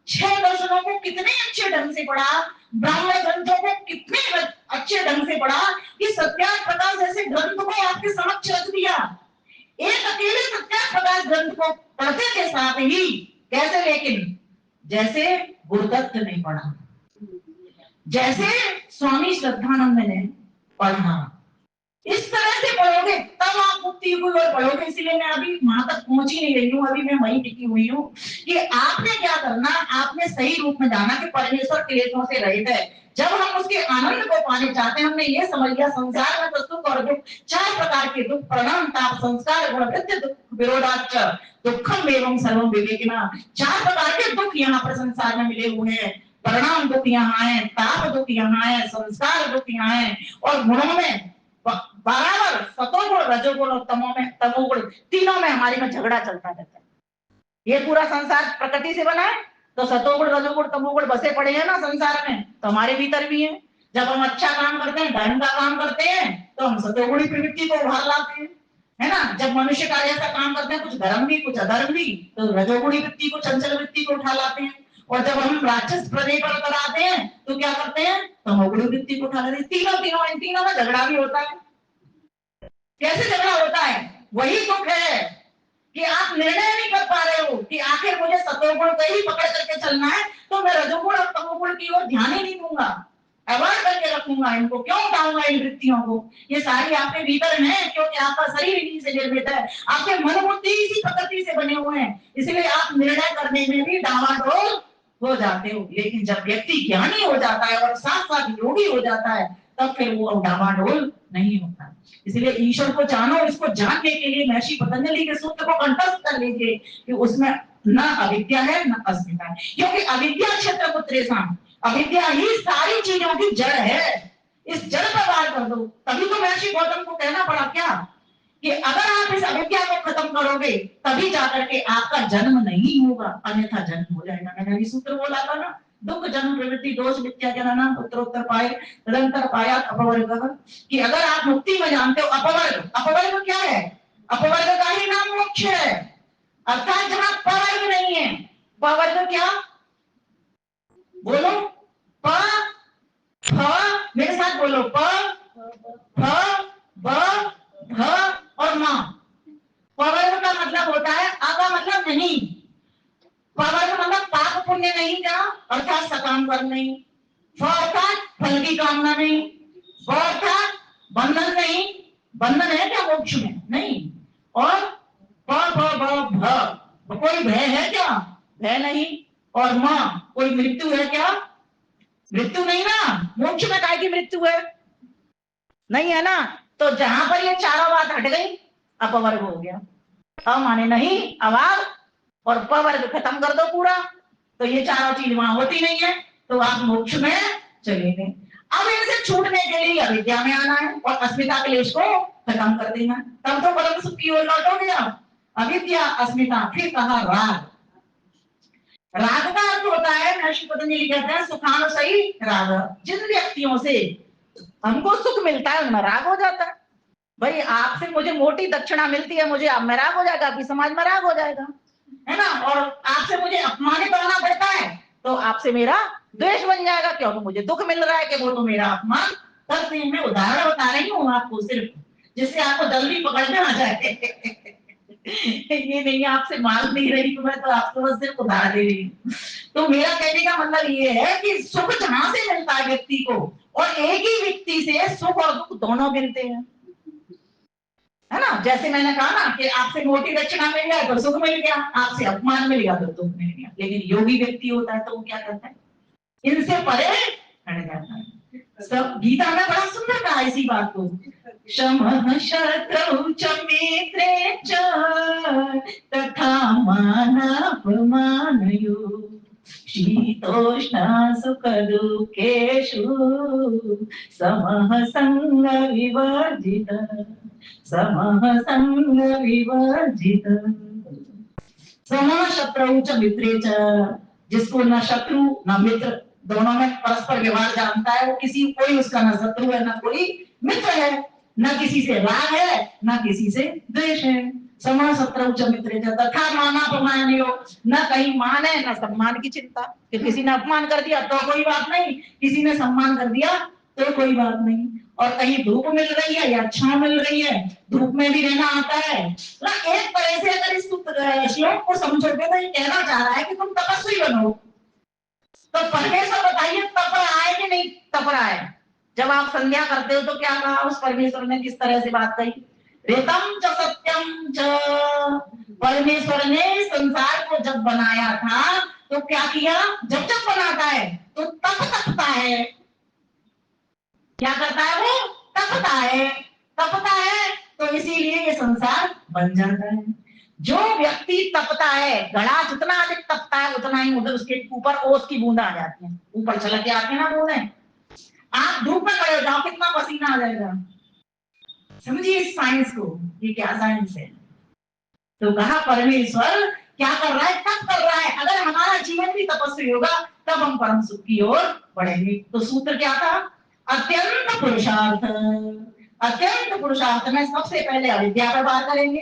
6 दर्शनों को कितने अच्छे ढंग से पढ़ा, ब्राह्मण ग्रंथों को कितने अच्छे ढंग से पढ़ा कि सत्याग्रह प्रकाश जैसे ग्रंथ को आपके समक्ष रख दिया। एक अकेले सत्याग्रह प्रकाश ग्रंथ को पढ़ते के साथ ही, कैसे? लेकिन जैसे गुरुदत्त ने पढ़ा, जैसे स्वामी श्रद्धानंद ने पढ़ा, इस तरह से पढ़ोगे तब आप मुक्ति को और पढ़ोगे। इसीलिए मैं अभी वहां तक पहुंच ही नहीं रही हूँ, अभी मैं वहीं टिकी हुई हूँ कि आपने क्या करना, आपने सही रूप में जाना कि परमेश्वर क्लेशों से रहित है। जब हम उसके आनंद को पाने चाहते हैं, हमने ये समझ लिया संसार में तो सुख और दुख, 4 प्रकार के दुख, प्रणाम, ताप, संस्कार, गुण, वृत्ति दुख, विरोधाच दुखम एवं सर्वम विवेकिना। 4 प्रकार के दुख यहाँ पर संसार में मिले हुए हैं। परिणाम दुख यहाँ है, ताप दुख यहाँ है, संस्कार दुख यहाँ है, और गुणों में बराबर सतोगुण, रजोगुण और तमोगुण, तीनों में हमारे में झगड़ा चलता रहता है। ये पूरा संसार प्रकृति से बना है, तो सतोगुण, रजोगुण, तमोगुण बसे पड़े हैं ना संसार में, तो हमारे भीतर भी है। जब हम अच्छा काम करते हैं, धर्म का काम करते हैं, तो हम सतोगुणी प्रवृत्ति को उभार लाते हैं, है ना। जब मनुष्य कार्य ऐसा काम करते हैं, कुछ धर्म भी कुछ अधर्म भी, तो रजोगुणी वृत्ति को, चंचल वृत्ति को उठा लाते हैं। और जब हम राक्षस प्रदेश पर उतर आते हैं तो क्या करते हैं, तमोगुण वृत्ति को उठा लेते हैं। तीनों इन तीनों में झगड़ा भी होता है। कैसे झगड़ा होता है? वही दुख है कि आप निर्णय नहीं कर पा रहे हो कि आखिर मुझे सतोगुण को ही पकड़ करके चलना है, तो मैं रजोगुण और तमोगुण की ओर ध्यान ही नहीं दूंगा, अवॉइड करके रखूंगा इनको, क्यों उठाऊंगा इन वृत्तियों को। ये सारी आपके भीतर है, क्योंकि आपका शरीर इन्हीं से निर्मित है, आपके मन बुद्धि इसी प्रकृति से बने हुए हैं, इसलिए आप निर्णय करने में भी डावाडोल हो जाते हो। लेकिन जब व्यक्ति ज्ञानी हो जाता है और साथ साथ योगी हो जाता है, तब फिर वो डावाडोल नहीं होता। इसलिए ईश्वर को जानो, इसको जानने के लिए महर्षि पतंजलि के सूत्र को कंठस्थ कर लीजिए कि उसमें न अविद्या है न अस्मिता है, क्योंकि अविद्या क्षेत्र पुत्रेषाम्, अविद्या ही सारी चीजों की जड़ है। इस जड़ पर वार कर दो, तभी तो महर्षि गौतम को कहना पड़ा क्या कि अगर आप इस अविद्या को खत्म करोगे तभी जाकर के आपका जन्म नहीं होगा, अन्यथा जन्म हो जाएगा। मैंने अभी सूत्र बोला था ना, दुख जन्म प्रवृत्ति दोष विद्या के नाम उत्तरोत्तर पाए निरंतर पाया अपवर्ग, कि अगर आप मुक्ति में जानते हो अपवर्ग, अपवर्ग क्या है? अपवर्ग का ही नाम मोक्ष है, अर्थात जहां पवर्ग नहीं है। पवर्ग क्या? बोलो, प फ, मेरे साथ बोलो, प फ ब भ और म। पवर्ग का मतलब होता है, आ का मतलब नहीं, पवर्ग मतलब पाप पुण्य नहीं का, अर्थात सकाम कर्म नहीं, फ अर्थात फल की कामना नहीं, ब अर्थात बंधन नहीं, बंधन है क्या मोक्ष में? नहीं। और प भ ब भ, कोई भय है क्या? भय नहीं। और म, कोई मृत्यु है क्या? मृत्यु नहीं ना, मोक्ष में काय की मृत्यु है? नहीं है ना। तो जहां पर ये चारों बात हट गई, अपवर्ग हो गया। अब माने नहीं, अभाव और पवर्ग खत्म कर दो पूरा, तो ये चारों चीज वहां होती नहीं है, तो आप मोक्ष में चले गए। अब इनसे छूटने के लिए अविद्या में आना है और अस्मिता क्लेश को खत्म कर देना, तब तो परम सुख की ओर लौटोगे आप। अविद्या, अस्मिता, फिर कहा राग। राग का अर्थ होता है, महर्षि पतंजलि कहते हैं, सुखानुसई राग। जिन व्यक्तियों से हमको सुख मिलता है उनमें राग हो जाता है। भाई आपसे मुझे मोटी दक्षिणा मिलती है, मुझे आप में राग हो जाएगा, आपकी समाज में राग हो जाएगा, है ना। और आपसे मुझे अपमानित होना पड़ता है तो आपसे मेरा द्वेष बन जाएगा, क्योंकि मुझे दुख मिल रहा है कि वो तो मेरा अपमान करते हैं। मैं उदाहरण बता रही हूँ आपको सिर्फ, जिससे आपको जल्दी पकड़ में आ जाए। ये नहीं आपसे मांग नहीं रही हूँ मैं, तो आपको बस सिर्फ उदाहरण दे रही हूँ। तो मेरा कहने का मतलब ये है कि सुख जहां से मिलता है व्यक्ति को, और एक ही व्यक्ति से सुख और दुख दोनों मिलते हैं, है ना। जैसे मैंने कहा ना कि आपसे मोटी दक्षिणा मिल गया तो सुख मिल गया, आपसे अपमान मिल गया तो दुख मिल गया। लेकिन योगी व्यक्ति होता है तो वो क्या करता है, इनसे परे हट जाता है। सब गीता में बड़ा सुंदर कहा इसी बात को, शमः शत्रौ च मित्रे च तथा मानापमानयोः शीतोष्ण सुख दुःखेषु समः संग विवर्जितः, समः संग विवर्जितः। समः शत्रौ च मित्रे च, जिसको न शत्रु न मित्र, दोनों में परस्पर व्यवहार जानता है, वो किसी कोई उसका न शत्रु है न कोई मित्र है, न किसी से राग है न किसी से द्वेष है। समः शत्रौ च मित्रे च तथा मानापमानयोः, न कहीं मान है न सम्मान की चिंता, कि किसी ने अपमान कर दिया तो कोई बात नहीं, किसी ने सम्मान कर दिया तो कोई बात नहीं। और कहीं धूप मिल रही है या छांव मिल रही है, धूप में भी रहना आता है। एक तरह से अगर इस श्लोक को समझोगे तो ये कहना चाह रहा है कि तुम तपस्वी बनो। तो परमेश्वर बताइए तप रहा है कि नहीं तप रहा है? जब आप संध्या करते हो तो क्या कहा उस परमेश्वर ने, किस तरह से बात कही? रेतम च सत्यम च, परमेश्वर ने संसार को जब बनाया था तो क्या किया? जब जब बनाता है तो तप तपता है। क्या करता है वो? तपता है, तपता है, तो इसीलिए ये संसार बन जाता है। जो व्यक्ति तपता है, घड़ा जितना अधिक तपता है उतना ही उधर उसके ऊपर ओस की बूंदा आ जाती है, ऊपर छलक के आती है ना बूंदे। आप धूप में खड़े हो जाओ, कितना पसीना आ जाएगा। समझिए इस साइंस को, ये क्या साइंस है। तो कहा परमेश्वर क्या कर रहा है? तप कर रहा है। अगर हमारा जीवन भी तपस्वी होगा तब हम परम सुख की ओर बढ़ेंगे। तो सूत्र क्या था? अत्यंत पुरुषार्थ। अत्यंत पुरुषार्थ में सबसे पहले अविद्या पर बात करेंगे,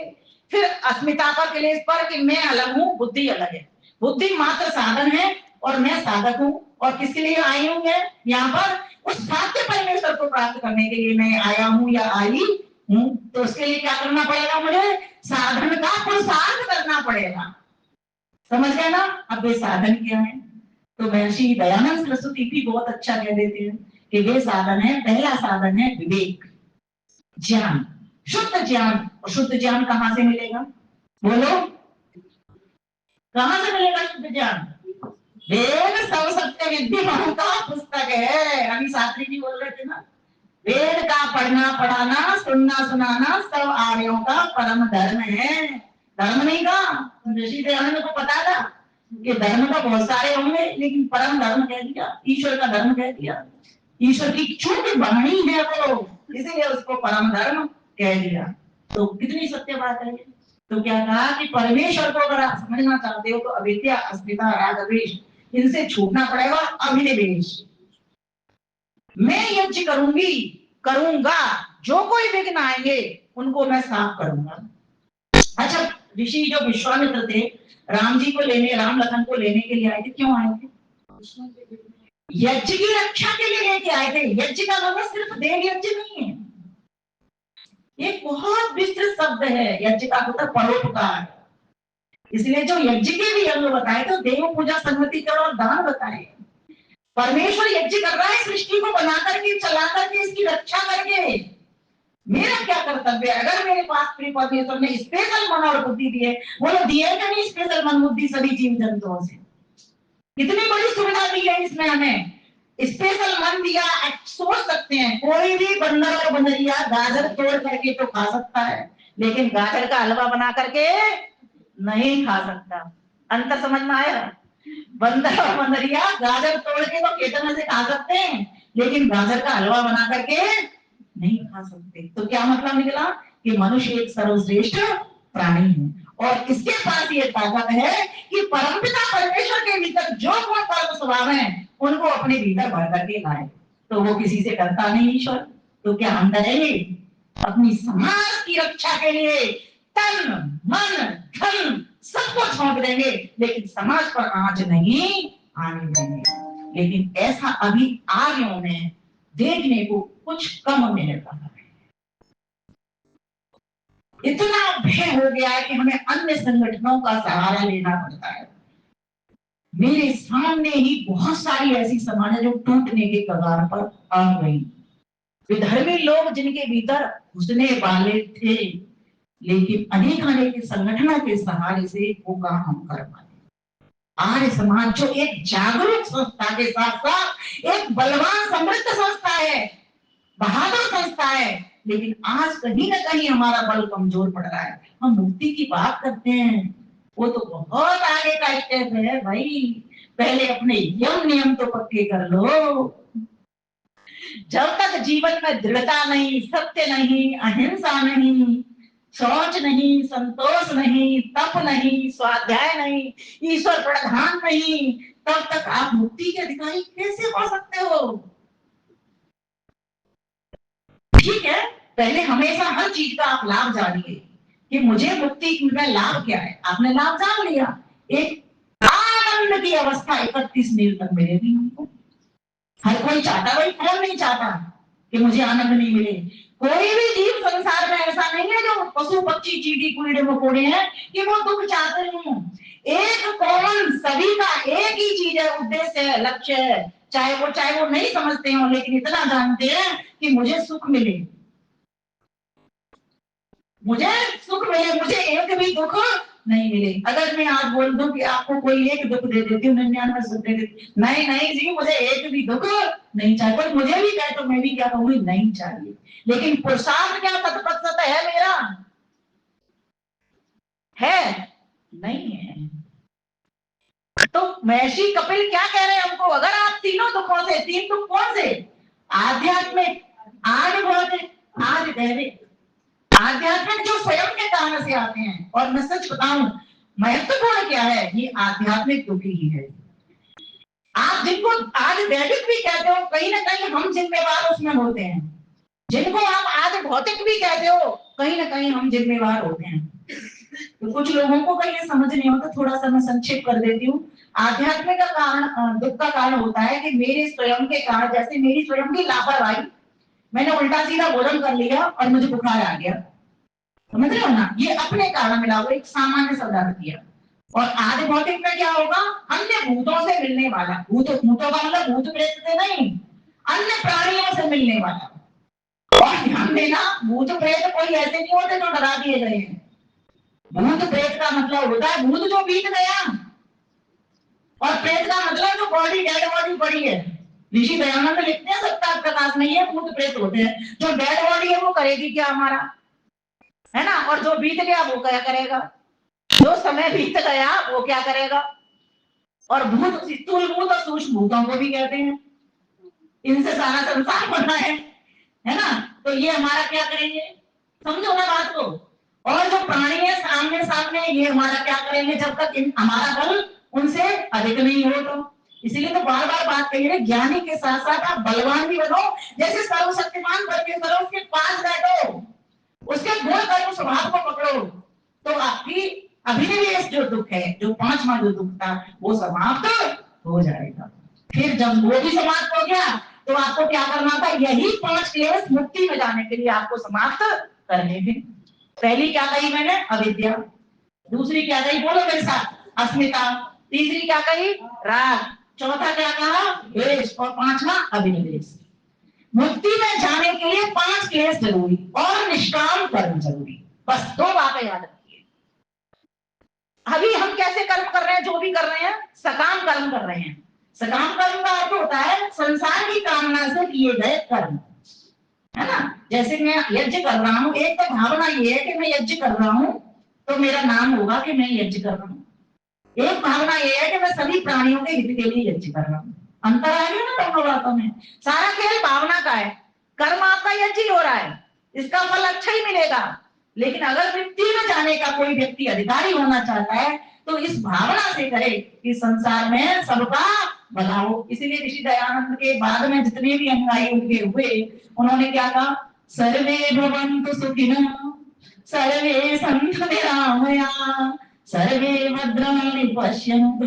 फिर अस्मिता पर, क्लेश पर कि मैं अलग हूं, बुद्धि अलग है। बुद्धि मात्र साधन है और मैं साधक हूँ, और किसके लिए आई हूँ मैं यहाँ पर? उस सत्य परमेश्वर को प्राप्त करने के लिए मैं आया हूँ या आई हूँ। तो उसके लिए क्या करना पड़ेगा? मुझे साधन का पुरुषार्थ करना पड़ेगा। समझ गए ना? अब वे साधन क्या है? तो महर्षि दयानंद सरस्वती भी बहुत अच्छा कह देते हैं कि वे साधन है, पहला साधन है विवेक, ज्ञान, शुद्ध ज्ञान। और शुद्ध ज्ञान कहाँ से मिलेगा? बोलो, कहाँ से मिलेगा शुद्ध ज्ञान? वेद सब सत्य विद्यमान का पुस्तक है। अभी शास्त्री जी बोल रहे थे ना, वेद का पढ़ना पढ़ाना सुनना सुनाना सब आर्यों का परम धर्म है। धर्म नहीं का ऋषि दयानंद को पता था कि धर्म तो बहुत सारे होंगे, लेकिन परम धर्म कह दिया, ईश्वर का धर्म कह दिया। ईश्वर की छूट वाणी है वो, इसीलिए उसको परम धर्म कह दिया। तो कितनी सत्य बात है। तो क्या कहा कि परमेश्वर को अगर आप समझना चाहते हो तो अविद्या, अस्मिता, राग, द्वेष, इनसे छूटना पड़ेगा। अभिनिवेश, मैं यज्ञ करूंगी, करूंगा, जो कोई विघ्न आएंगे उनको मैं साफ करूंगा। अच्छा, ऋषि जो विश्वामित्र थे, राम जी को लेने, राम लखन को लेने के लिए आए थे। क्यों आए थे? यज्ञ की रक्षा के लिए लेके आए थे। यज्ञ का मतलब सिर्फ देव यज्ञ नहीं है, ये बहुत विस्तृत शब्द है। यज्ञ का मतलब परोपकार। इसलिए जो यज्ञ के भी अंग बताए तो देव पूजा, संगति कर और दान बताए। परमेश्वर यज्ञ कर रहा है सृष्टि को बना करके, चला करके, इसकी रक्षा करके। मेरा क्या कर्तव्य है? अगर मेरे पास परमेश्वर ने स्पेशल मन और बुद्धि दी है, बोलो दिए क्या नहीं स्पेशल मन बुद्धि सभी जीव जंतुओं से? कितनी बड़ी सुविधा दी है इसमें हमें, स्पेशल मन दिया। सोच सकते हैं कोई भी बंदर और बंदरिया गाजर तोड़ करके तो खा सकता है, लेकिन गाजर का हलवा बना करके नहीं खा सकता। अंतर समझ में आया? बंदर और बंदरिया गाजर तोड़ के तो खेतों में से खा सकते हैं, लेकिन गाजर का हलवा बना करके नहीं खा सकते। तो क्या मतलब निकला कि मनुष्य एक सर्वश्रेष्ठ प्राणी है, और इसके पास ये ताकत है कि परमपिता परमेश्वर के भीतर जो गुण कर्म स्वभाव है उनको अपने भीतर भर करके लाए। तो वो किसी से करता नहीं ईश्वर। तो क्या हम डरेंगे? अपनी समाज की रक्षा के लिए तन मन धन सबको छोड़ देंगे, लेकिन समाज पर आंच नहीं आने देंगे। लेकिन ऐसा अभी आर्यों में देखने को कुछ कम मिल रहा है। इतना भय हो गया है कि हमें अन्य संगठनों का सहारा लेना पड़ता है। मेरे सामने ही बहुत सारी ऐसी समाज जो टूटने के कगार पर आ गई। विधर्मी लोग जिनके भीतर घुसने वाले थे, लेकिन अनेक अनेक संगठनों के सहारे से वो काम हम कर पाए। आर्य समाज जो एक जागरूक संस्था के साथ साथ एक बलवान समृद्ध संस्था है, बहादुर संस्था है, लेकिन आज कहीं ना कहीं हमारा बल कमजोर पड़ रहा है। हम मुक्ति की बात करते हैं, वो तो बहुत आगे का स्टेप है भाई। पहले अपने यम नियम तो पक्के कर लो। जब तक जीवन में दृढ़ता नहीं, सत्य नहीं, अहिंसा नहीं, शौच नहीं, संतोष नहीं, तप नहीं, स्वाध्याय नहीं, ईश्वर प्रधान नहीं, तब तक आप मुक्ति के अधिकारी कैसे हो सकते हो? ठीक है, पहले हमेशा हर चीज का आप लाभ जानिए कि मुझे मुक्ति में लाभ क्या है। आपने लाभ जान लिया, एक आनंद की अवस्था 31 मील तक मिलेगी हमको। हर कोई चाहता, भाई कौन नहीं चाहता कि मुझे आनंद नहीं मिले? कोई भी जीव संसार में ऐसा नहीं है जो पशु पक्षी चींटी कीड़े मकोड़े हैं कि वो दुख चाहते हैं। एक कॉमन सभी का एक ही चीज है, उद्देश्य है, लक्ष्य है। चाहे वो नहीं समझते हो, लेकिन इतना जानते हैं कि मुझे सुख मिले, मुझे सुख मिले, मुझे एक भी दुख नहीं मिले। अगर मैं आज बोल दूं कि आपको कोई एक दुख दे देती हूँ, 99 सुख दे देती, नहीं नहीं जी मुझे एक भी दुख नहीं चाहिए। पर मुझे भी कहे तो मैं भी क्या कहूंगी, नहीं चाहिए। लेकिन पुरुषार्थ क्या तत्परता है मेरा? है? नहीं है। तो महर्षि कपिल क्या कह रहे हैं हमको? अगर आप तीनों दुखों से, तीन दुख कौन से? आध्यात्मिक, आदि भौतिक, आदि दैविक। आध्यात्मिक जो स्वयं के कारण से आते हैं, और मैं सच बताऊं महत्वपूर्ण क्या है, ये आध्यात्मिक दुख ही है। आप जिनको आज दैविक भी कहते हो, कहीं ना कहीं हम जिम्मेवार उसमें होते हैं। जिनको आप आज भौतिक भी कहते हो, कहीं ना कहीं हम जिम्मेवार होते हैं। तो कुछ लोगों को कहीं ये समझ नहीं होता, थोड़ा सा मैं संक्षेप कर देती हूँ। आध्यात्मिक का कारण, दुख का कारण होता है कि मेरे स्वयं के कारण, जैसे मेरी स्वयं की लापरवाही, मैंने उल्टा सीधा भोजन कर लिया और मुझे बुखार आ गया, समझ रहे हो ना, ये अपने कारण मिला हुआ एक सामान्य पदार्थ किया। और आधे भौतिक में क्या होगा, अन्य भूतों से मिलने वाला, भूतों का मतलब भूत प्रेत से नहीं, अन्य प्राणियों से मिलने वाला। और ध्यान देना, भूत प्रेत कोई ऐसे नहीं होते जो डरा दिए गए हैं। भूत प्रेत का मतलब होता है भूत जो बीत गया, और प्रेत का मतलब जो बॉडी, डेड बॉडी पड़ी है। ऋषि दयानंद लिखते हैं सत्ता प्रकाश नहीं है, भूत प्रेत होते हैं। जो डेड बॉडी है वो करेगी क्या हमारा, है ना, और जो बीत गया वो क्या करेगा, जो समय बीत गया वो क्या करेगा। और भूत स्थूल भूत और सूक्ष्म भूतों को भी कहते हैं, इनसे सारा संसार बना है ना। तो ये हमारा क्या करेंगे, समझो ना बात को। और जो प्राणी है सामने सामने, ये हमारा क्या करेंगे जब तक हमारा बल उनसे अधिक नहीं हो। तो इसीलिए तो बार बार बात कही है, ज्ञानी के साथ साथ आप बलवान भी बनो। जैसे सर्वशक्तिमान परमेश्वर उसके पास बैठो, उसके गुण कर्म स्वभाव को पकड़ो, तो आपकी अभिनिवेश जो दुख है, जो पांचवा जो दुख था, वो समाप्त हो जाएगा। फिर जब वो भी समाप्त हो गया तो आपको क्या करना था, यही 5 क्लेश मुक्ति में जाने के लिए आपको समाप्त करने थे। पहली क्या कही मैंने, अविद्या। दूसरी क्या कही, बोलो मेरे साथ, अस्मिता। तीसरी क्या कही, राग। चौथा क्या कहा, द्वेष। और पांचवा अभिनिवेश। मुक्ति में जाने के लिए 5 क्लेश जरूरी और निष्काम कर्म जरूरी। बस 2 बातें याद रखिए। अभी हम कैसे कर्म कर रहे हैं, जो भी कर रहे हैं सकाम कर्म कर रहे हैं। सकाम कर्म का अर्थ होता है संसार की कामना से किए गए कर्म, है ना। जैसे मैं यज्ञ कर रहा हूँ, एक तो भावना ये है कि मैं यज्ञ कर रहा हूँ तो मेरा नाम होगा कि मैं यज्ञ कर रहा हूँ। एक भावना ये है कि मैं सभी प्राणियों के हित के लिए यज्ञ कर रहा हूँ। अंतर आ गया ना दोनों बातों में। सारा खेल भावना का है। कर्म आपका यज्ञ ही हो रहा है, इसका फल अच्छा ही मिलेगा। लेकिन अगर मुक्ति में जाने का कोई व्यक्ति अधिकारी होना चाहता है तो इस भावना से करे कि संसार में सबका भला हो। इसीलिए ऋषि दयानंद के बाद में जितने भी अनुयायी उनके हुए, उन्होंने क्या कहा, सर्वे भवन्तु सुखिनः सर्वे सन्तु निरामया सर्वे भद्राणि पश्यन्तु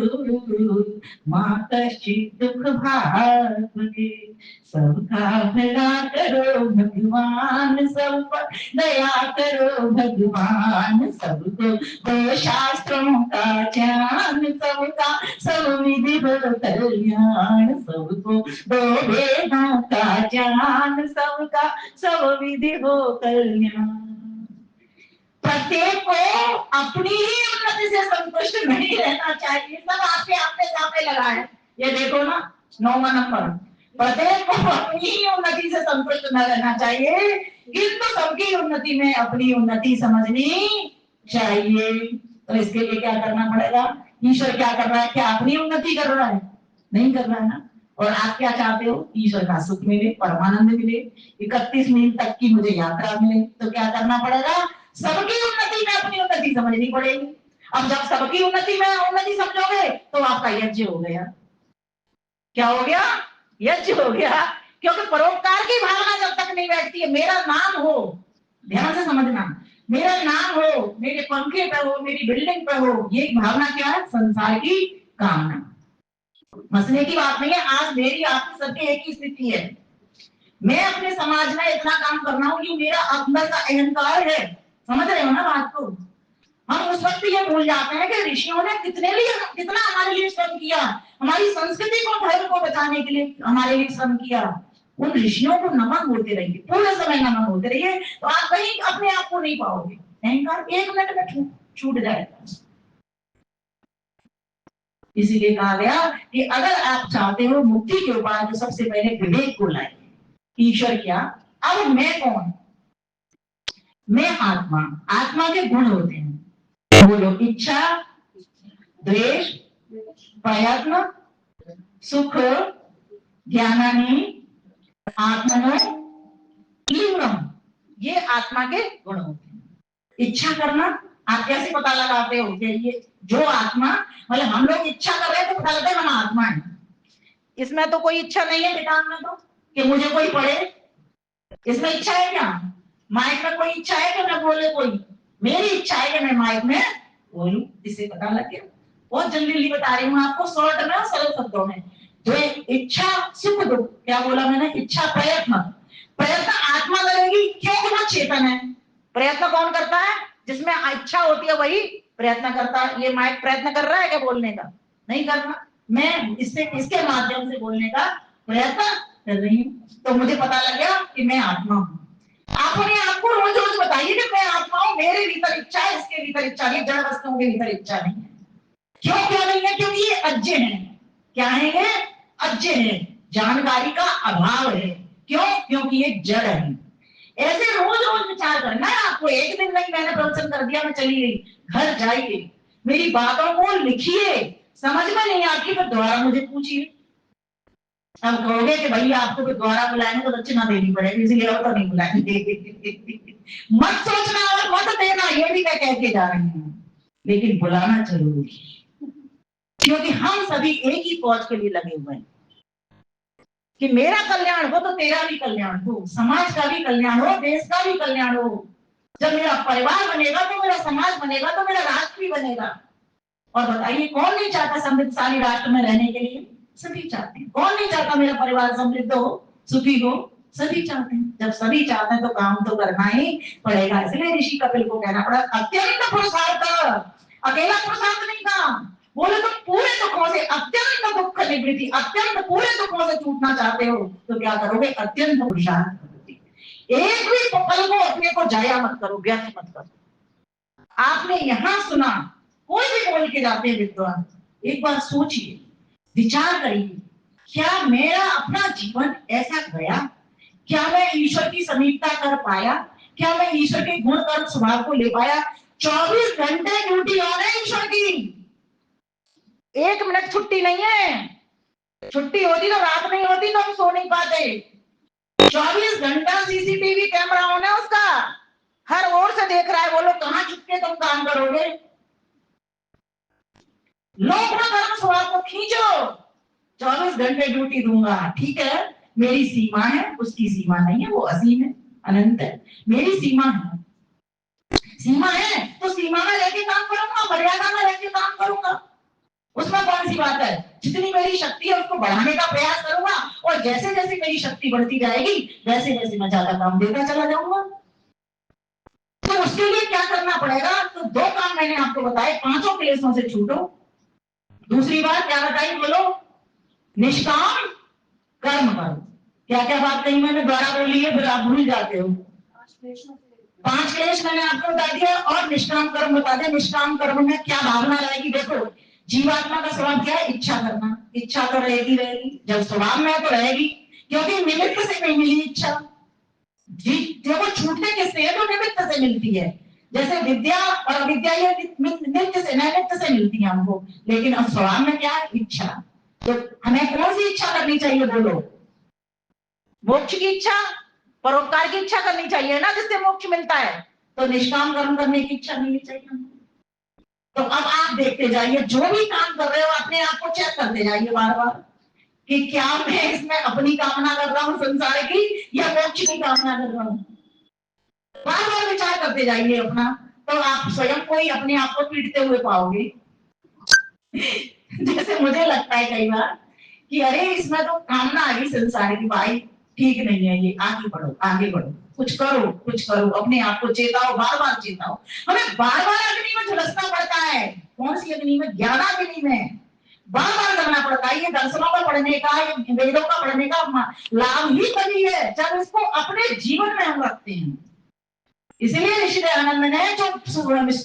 मा कश्चित् दुःखभाग् भवेत्। सबका भला करो भगवान, सब पर दया करो भगवान, सबको दो शास्त्रों का ज्ञान, सबका सब विधि हो कल्याण, सबको दो वेदों का ज्ञान, सबका सब विधि हो कल्याण। प्रत्येक को अपनी ही उन्नति से संतुष्ट नहीं रहना चाहिए। सब आपके अपने सामने लगा है, ये देखो ना 9वां नंबर। प्रत्येक को अपनी ही उन्नति से संतुष्ट न रहना चाहिए, किंतु सबकी उन्नति में अपनी उन्नति समझनी चाहिए। तो इसके लिए क्या करना पड़ेगा, ईश्वर क्या कर रहा है, क्या अपनी उन्नति कर रहा है, नहीं कर रहा है ना। और आप क्या चाहते हो, ईश्वर का सुख मिले, परमानंद मिले, 31 मील तक की मुझे यात्रा मिले। तो क्या करना पड़ेगा, सबकी उन्नति में अपनी उन्नति समझनी पड़ेगी। अब जब सबकी उन्नति में उन्नति समझोगे तो आपका यज्ञ हो गया। क्या हो गया, यज्ञ हो गया। क्योंकि परोपकार की भावना जब तक नहीं बैठती है, मेरा नाम हो, ध्यान से समझना, मेरा नाम हो, मेरे पंखे पे हो, मेरी बिल्डिंग पे हो, ये भावना क्या है, संसार की कामना। हंसने की बात नहीं है, आज मेरी आपकी सबकी एक ही स्थिति है। मैं अपने समाज में इतना काम कर रहा हूँ, ये मेरा अंदर का अहंकार है। समझ रहे हो ना बात को। हम उस वक्त ये भूल जाते हैं कि ऋषियों ने कितना हमारे लिए श्रम किया, हमारी संस्कृति को, धर्म को बचाने के लिए हमारे लिए श्रम किया। उन ऋषियों को नमन होते रहिए, पूरे समय नमन होते रहिए, तो आप कहीं अपने आप को नहीं पाओगे। अहंकार 1 मिनट में छूट जाएगा। इसीलिए कहा गया कि अगर आप चाहते हो मुक्ति के उपाय, तो सबसे पहले विवेक को लाइए। ईश्वर क्या, अब मैं कौन, मैं आत्मा। आत्मा के गुण होते हैं, बोलो, इच्छा, द्वेष, प्रयत्न, सुख, ज्ञानानि, आत्मनो तीव्रम, ये आत्मा के गुण होते हैं। इच्छा करना, आप कैसे पता लगाते हो कि ये जो आत्मा, मतलब हम लोग इच्छा कर रहे हैं तो पता लगता है हम आत्मा है। इसमें तो कोई इच्छा नहीं है दिमाग में, तो कि मुझे कोई पढ़े, इसमें इच्छा है क्या, माइक में कोई इच्छा है कि मैं बोले, कोई मेरी इच्छा है कि मैं माइक में बोलूं, इससे पता लग गया। बहुत जल्दी जल्दी बता रही हूँ आपको, शॉर्ट में, सरल शब्दों में। जो इच्छा सुख दुख, क्या बोला मैंने, इच्छा प्रयत्न, प्रयत्न आत्मा करेगी क्योंकि वो चेतन है। प्रयत्न कौन करता है? जिसमें इच्छा होती है वही प्रयत्न करता है। ये माइक प्रयत्न कर रहा है क्या बोलने का? नहीं कर रहा। मैं इससे इसके माध्यम से बोलने का प्रयत्न कर रही हूँ, तो मुझे पता लग गया कि मैं आत्मा हूँ। आप अपने आपको रोज रोज बताइए कि मैं आत्मा हूँ, मेरे भीतर इच्छा है, इसके भीतर इच्छा नहीं, जड़ वस्तुओं के भीतर इच्छा नहीं है। क्यों नहीं है? क्योंकि ये अज्ञे है। क्या है ये? अज्ञे है, जानकारी का अभाव है। क्यों? क्योंकि ये जड़ है। ऐसे रोज रोज विचार करना है आपको। एक दिन नहीं मैंने प्रवचन कर दिया, मैं चली गई, घर जाइए, मेरी बातों को लिखिए, समझ में नहीं आती तो दोबारा मुझे पूछिए। अब कहोगे कि भैया आपको तो दोबारा बुलाएंगे तो दक्षिणा देनी पड़ेगी, इसलिए अब तो नहीं बुलाएंगे। मत सोचना और मत देना, ये भी मैं कह के जा रही हूँ, लेकिन बुलाना जरूरी है, क्योंकि हम सभी एक ही कॉज के लिए लगे हुए हैं कि मेरा कल्याण हो तो तेरा भी कल्याण हो, समाज का भी कल्याण हो, देश का भी कल्याण हो। जब मेरा परिवार बनेगा तो मेरा समाज बनेगा, तो मेरा राष्ट्र भी बनेगा। और बताइए कौन नहीं चाहता समृद्धशाली राष्ट्र में रहने के लिए? सभी चाहते हैं। कौन नहीं चाहता मेरा परिवार समृद्ध हो, सुखी हो? सभी चाहते हैं। जब सभी चाहते हैं तो काम तो करना ही पड़ेगा। इसलिए ऋषि कपिल को कहना पड़ा अत्यंत पुरुषार्थ। अकेला पुरुषार्थ नहीं काम, बोले तो पूरे दुखों से अत्यंत दुख निवृत्ति, अत्यंत पूरे दुखों से छूटना चाहते हो तो क्या करोगे? अत्यंत पुरुषार्थ। एक भी पल को अपने को जाया मत करो, व्यर्थ मत करो। आपने यहां सुना, कोई भी बोल के जाते हैं विद्वान, एक बार सोचिए, विचार करिए, क्या मेरा अपना जीवन ऐसा गया? क्या मैं ईश्वर की समीपता कर पाया? क्या मैं ईश्वर के गुण कर्म स्वभाव को ले पाया? 24 घंटे ड्यूटी ऑन है ईश्वर की, एक मिनट छुट्टी नहीं है। छुट्टी होती तो रात नहीं होती तो हम सो नहीं पाते। 24 घंटा सीसीटीवी कैमरा ऑन है उसका, हर ओर से देख रहा है। बोलो कहां छुप के तुम काम करोगे? लोग कर्म स्वभाव को खींचो, 24 घंटे ड्यूटी दूंगा, ठीक है, मेरी सीमा है, उसकी सीमा नहीं है, वो असीम है, अनंत है। मेरी सीमा है, सीमा है तो सीमा में रहकर काम करूंगा, मर्यादा में रहकर काम करूंगा, उसमें कौन सी बात है? जितनी मेरी शक्ति है उसको बढ़ाने का प्रयास करूंगा, और जैसे जैसे मेरी शक्ति बढ़ती जाएगी वैसे वैसे मैं ज्यादा काम देता चला जाऊंगा। तो उसके लिए क्या करना पड़ेगा? तो 2 काम मैंने आपको बताए, 5 क्लेशों से छूटो। दूसरी बात क्या बताई? बोलो, निष्काम कर्म करो। क्या क्या बात कही मैंने? द्वारा बोली है, फिर आप भूल जाते हो। 5 क्लेश मैंने आपको बता दिया, और निष्काम कर्म बता दिया। निष्काम कर्म में क्या भावना रहेगी? देखो, जीवात्मा का स्वभाव क्या है? इच्छा करना। इच्छा तो रहेगी रहेगी, जब स्वभाव में है तो रहेगी, क्योंकि निमित्त से नहीं मिली इच्छा। जी देखो, छूटने किससे है? तो निमित्त से मिलती है। जैसे विद्या और अविद्या ये नित्य से नैमित्त से मिलती है हमको, लेकिन अब स्वभाव में क्या है? इच्छा। तो हमें कौन सी इच्छा करनी चाहिए? बोलो, मोक्ष की इच्छा, परोपकार की इच्छा करनी चाहिए ना, जिससे मोक्ष मिलता है। तो निष्काम कर्म करने की इच्छा नहीं चाहिए हमको। तो अब आप देखते जाइए, जो भी काम कर रहे हो अपने आप को चेक करते जाइए बार बार कि क्या मैं इसमें अपनी कामना कर रहा हूँ संसार की, या मोक्ष की कामना कर रहा हूँ। बार बार विचार करते जाइए अपना, तो आप स्वयं को ही अपने आप को पीटते हुए पाओगे। जैसे मुझे लगता है कई बार कि अरे इसमें तो कामना आ गई संसार की, भाई ठीक नहीं है ये, आगे बढ़ो आगे बढ़ो, कुछ करो कुछ करो, अपने आप को चेताओ, बार बार चेताओ। हमें बार बार अग्नि में झुलसना पड़ता है। कौन सी अग्नि में? ज्ञानाग्नि में बार बार करना पड़ता है। ये दर्शनों का पढ़ने का, ये वेदों का पढ़ने का लाभ ही तभी है जब इसको अपने जीवन में हम रखते हैं। इसलिए ऋषि दयानंद ने जो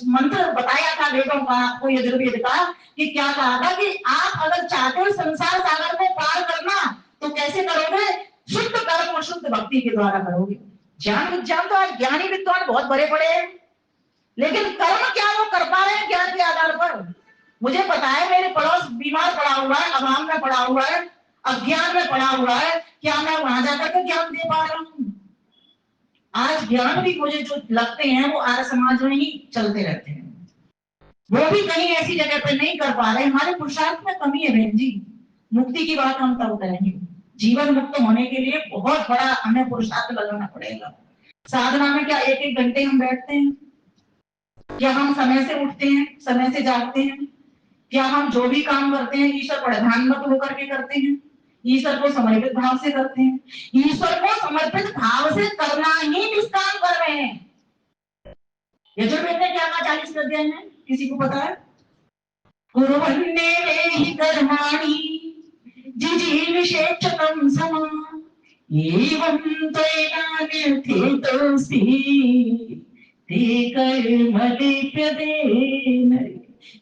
मंत्र बताया था वेदों का, आपको यजुर्वेद का, कि क्या कहा था कि आप अगर चाहते हो संसार सागर को पार करना तो कैसे करोगे? शुद्ध कर्म और शुद्ध भक्ति के द्वारा करोगे। ज्ञान विज्ञान तो आज ज्ञानी विद्वान बहुत बड़े बड़े हैं, लेकिन कर्म क्या वो कर पा रहे हैं ज्ञान के आधार पर? मुझे पता है मेरे पड़ोस बीमार पड़ा हुआ है, अभाव में पड़ा हुआ है, अज्ञान में पड़ा हुआ है, क्या मैं वहां जाकर के ज्ञान दे पा रहा हूँ? आज ज्ञान भी मुझे जो लगते हैं वो आर्य समाज में ही चलते रहते हैं, वो भी कहीं ऐसी जगह पे नहीं कर पा रहे। हमारे पुरुषार्थ में कमी है बहन जी। मुक्ति की बात हम तब करेंगे, जीवन मुक्त होने के लिए बहुत बड़ा हमें पुरुषार्थ लगाना पड़ेगा। साधना में क्या 1-1 घंटे हम बैठते हैं, क्या हम समय से उठते हैं, समय से जागते हैं? क्या हम जो भी काम करते हैं ईश्वर प्रधानमत होकर के करते हैं? ईश्वर को समर्पित भाव से करते हैं? ईश्वर को समर्पित भाव से करना ही निष्काम कर रहे हैं। यजुर्वेद ने क्या कहा 40 अध्याय में, किसी को पता है? कुर्वन्नेवेहि कर्माणि जिजीविषेच्छतं समा एवं त्वयिनान्यथेतोऽस्ति ते कर्म लिप्यते नरे।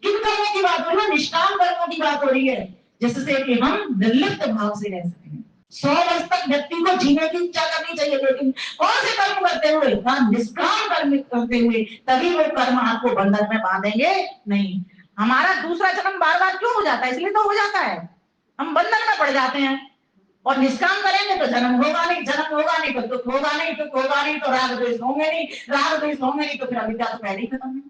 किन कर्मों की बात हो रही है? निष्काम कर्मों की बात हो रही है, जिससे कि हम निर्लिप्त भाव से रह सकें। 100 वर्ष तक व्यक्ति को जीने की इच्छा करनी चाहिए, लेकिन कौन से कर्म करते हुए? निष्काम कर्म करते हुए, तभी वो कर्म आपको बंधन में बांधेंगे नहीं। हमारा दूसरा जन्म बार बार क्यों हो जाता है? इसलिए तो हो जाता है, हम बंधन में पड़ जाते हैं। और निष्काम करेंगे तो जन्म होगा नहीं, जन्म होगा नहीं तो दुख होगा नहीं, दुख होगा नहीं तो राग द्वेष होंगे नहीं, राग द्वेष होंगे नहीं तो फिर अविद्या तो पहले ही खत्म है।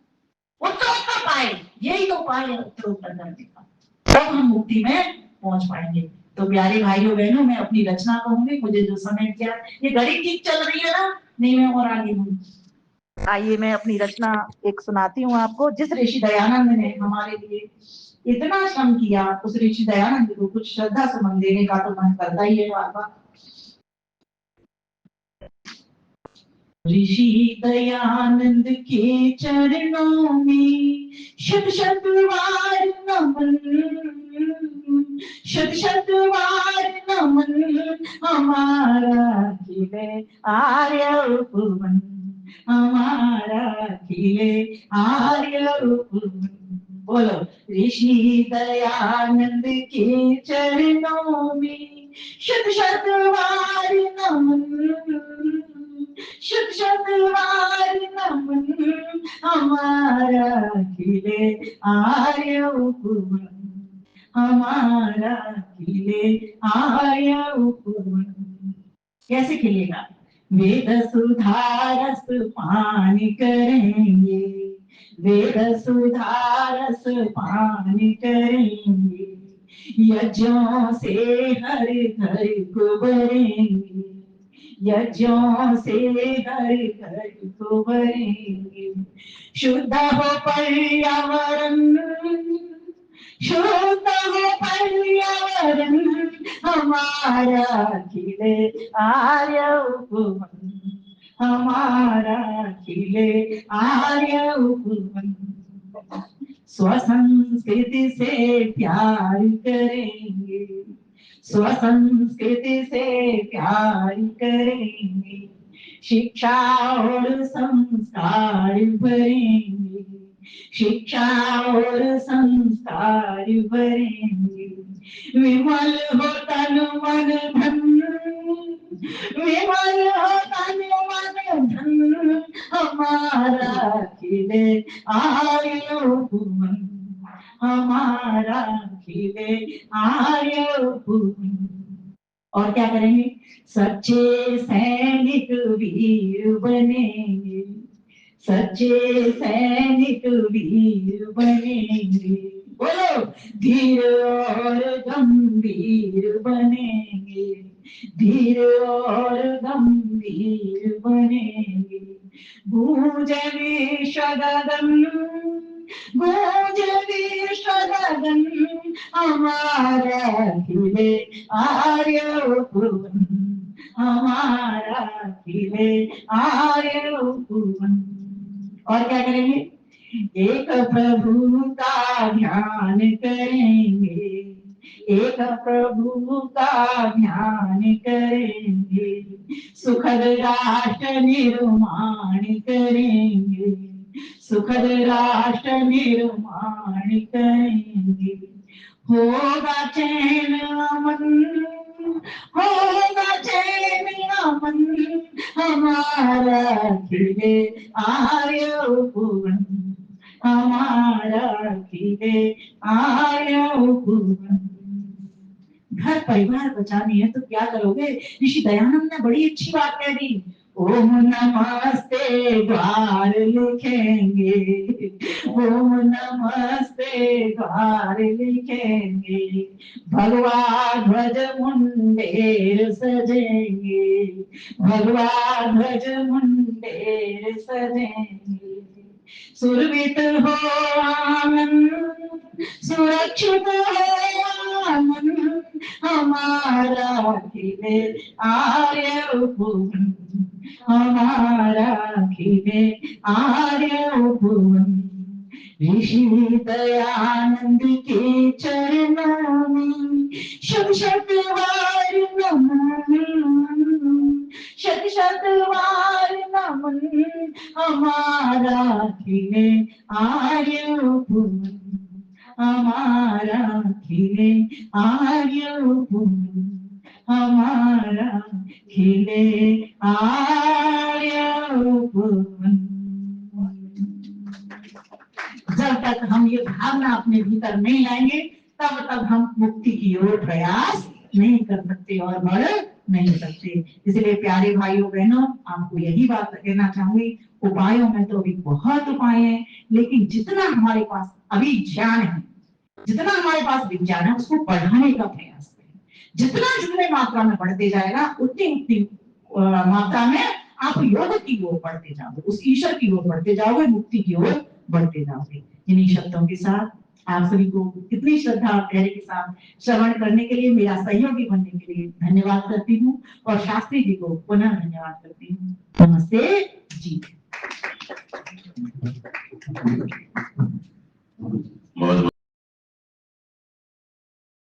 उत्तरोत्तर पाए, यही तो उपाय है उत्तरोत्तर करने का, तब हम मुक्ति में पहुंच पाएंगे। तो प्यारे भाइयों बहनों, मैं अपनी रचना कहूंगी, मुझे जो समय किया, ये घड़ी ठीक चल रही है ना? नहीं, मैं और आगे हूँ। आइए मैं अपनी रचना एक सुनाती हूँ आपको। जिस ऋषि दयानंद ने हमारे लिए इतना श्रम किया, उस ऋषि दयानंद को कुछ श्रद्धा सुमन देने का तो मन करता ही है बार बार। ऋषि दयानंद के चरणों में शत शत बार नमन, शत शत बार नमन, हमारा खिले आर्य उपवन, हमारा खिले आर्य उपवन। बोलो, ऋषि दयानंद के चरणों में शत शत बार नमन, शत शत बार नमन, हमारा खिले आर्य उपवन, हमारा खिले आर्य उपवन। कैसे खिलेगा? वेद सुधारस पान करेंगे, वेद सुधारस पान करेंगे, यज्ञों से हर घर को भरेंगे, यज्ञों से हर घर को भरेंगे। शुद्ध हो पर्यावरण, शुद्ध हो पर्यावरण, हमारा खिले आर्य उपवन, हमारा खिले आर्य उपवन। स्वसंस्कृति से प्यार करेंगे, स्वसंस्कृति से प्यार करेंगे, शिक्षा और संस्कार भरेंगे, शिक्षा और संस्कार भरेंगे। विमल हो तन मन धन, विमल हो तन मन धन, हमारा खिले आर्य उपवन, हमारा खिले आर्य उपवन। और क्या करेंगे? सच्चे सैनिक वीर बनेंगे, सच्चे सैनिक वीर बनेंगे। बोलो, धीर और गंभीर बनेंगे, धीर और गंभीर बनेंगे। गूंज विश्व गगन, गूंज विश्व गगन, हमारा खिले आर्य उपवन, हमारा खिले आर्य उपवन। और क्या करेंगे? एक प्रभु का ध्यान करेंगे, एक प्रभु का ध्यान करेंगे, सुखद राष्ट्र निर्माण करेंगे, सुखद राष्ट्र निर्माण करेंगे। होगा चैन अमन, होगा चैन अमन, हमारा खिले आर्य उपवन, हमारा खिले आर्य उपवन। घर परिवार बचानी है तो क्या करोगे? ऋषि दयानंद ने बड़ी अच्छी बात कह दी। ओम नमस्ते द्वार लिखेंगे, ओम नमस्ते द्वार लिखेंगे, भगवा ध्वज मुंडेर सजेंगे, भगवा ध्वज मुंडेर सजेंगे। सुरभित हो आनंद, सुरक्षित हो आनंद, हमारा खिले आर्य भुवन, हमारा खिले आर्य भुवन। ऋषि दयानंद के चरणों में शत शत बार नमन, शत शत बार नमन, हमारा खिले आर्य भुवन, हमारा खिले आर्य भुवन, हमारा खिले आर्य भुवन। जब तक हम ये भावना अपने भीतर नहीं लाएंगे तब तक हम मुक्ति की ओर प्रयास नहीं कर सकते और बढ़ नहीं सकते। इसलिए प्यारे भाइयों बहनों, आपको यही बात कहना चाहूंगी, उपायों में तो अभी बहुत उपाय हैं, लेकिन जितना हमारे पास अभी ज्ञान है, जितना हमारे पास विज्ञान है, उसको बढ़ाने का प्रयास करें। जितना जितने मात्रा में बढ़ते जाएगा उतनी उतनी मात्रा में आप योग की ओर बढ़ते जाओगे, उस ईश्वर की ओर बढ़ते जाओगे, मुक्ति की ओर बढ़ते जाओगे। इन्हीं शब्दों के साथ आप सभी को इतनी श्रद्धा और धैर्य के साथ श्रवण करने के लिए, मेरा सहयोगी बनने के लिए धन्यवाद करती हूँ और शास्त्री जी को पुनः धन्यवाद करती हूँ। नमस्ते जी।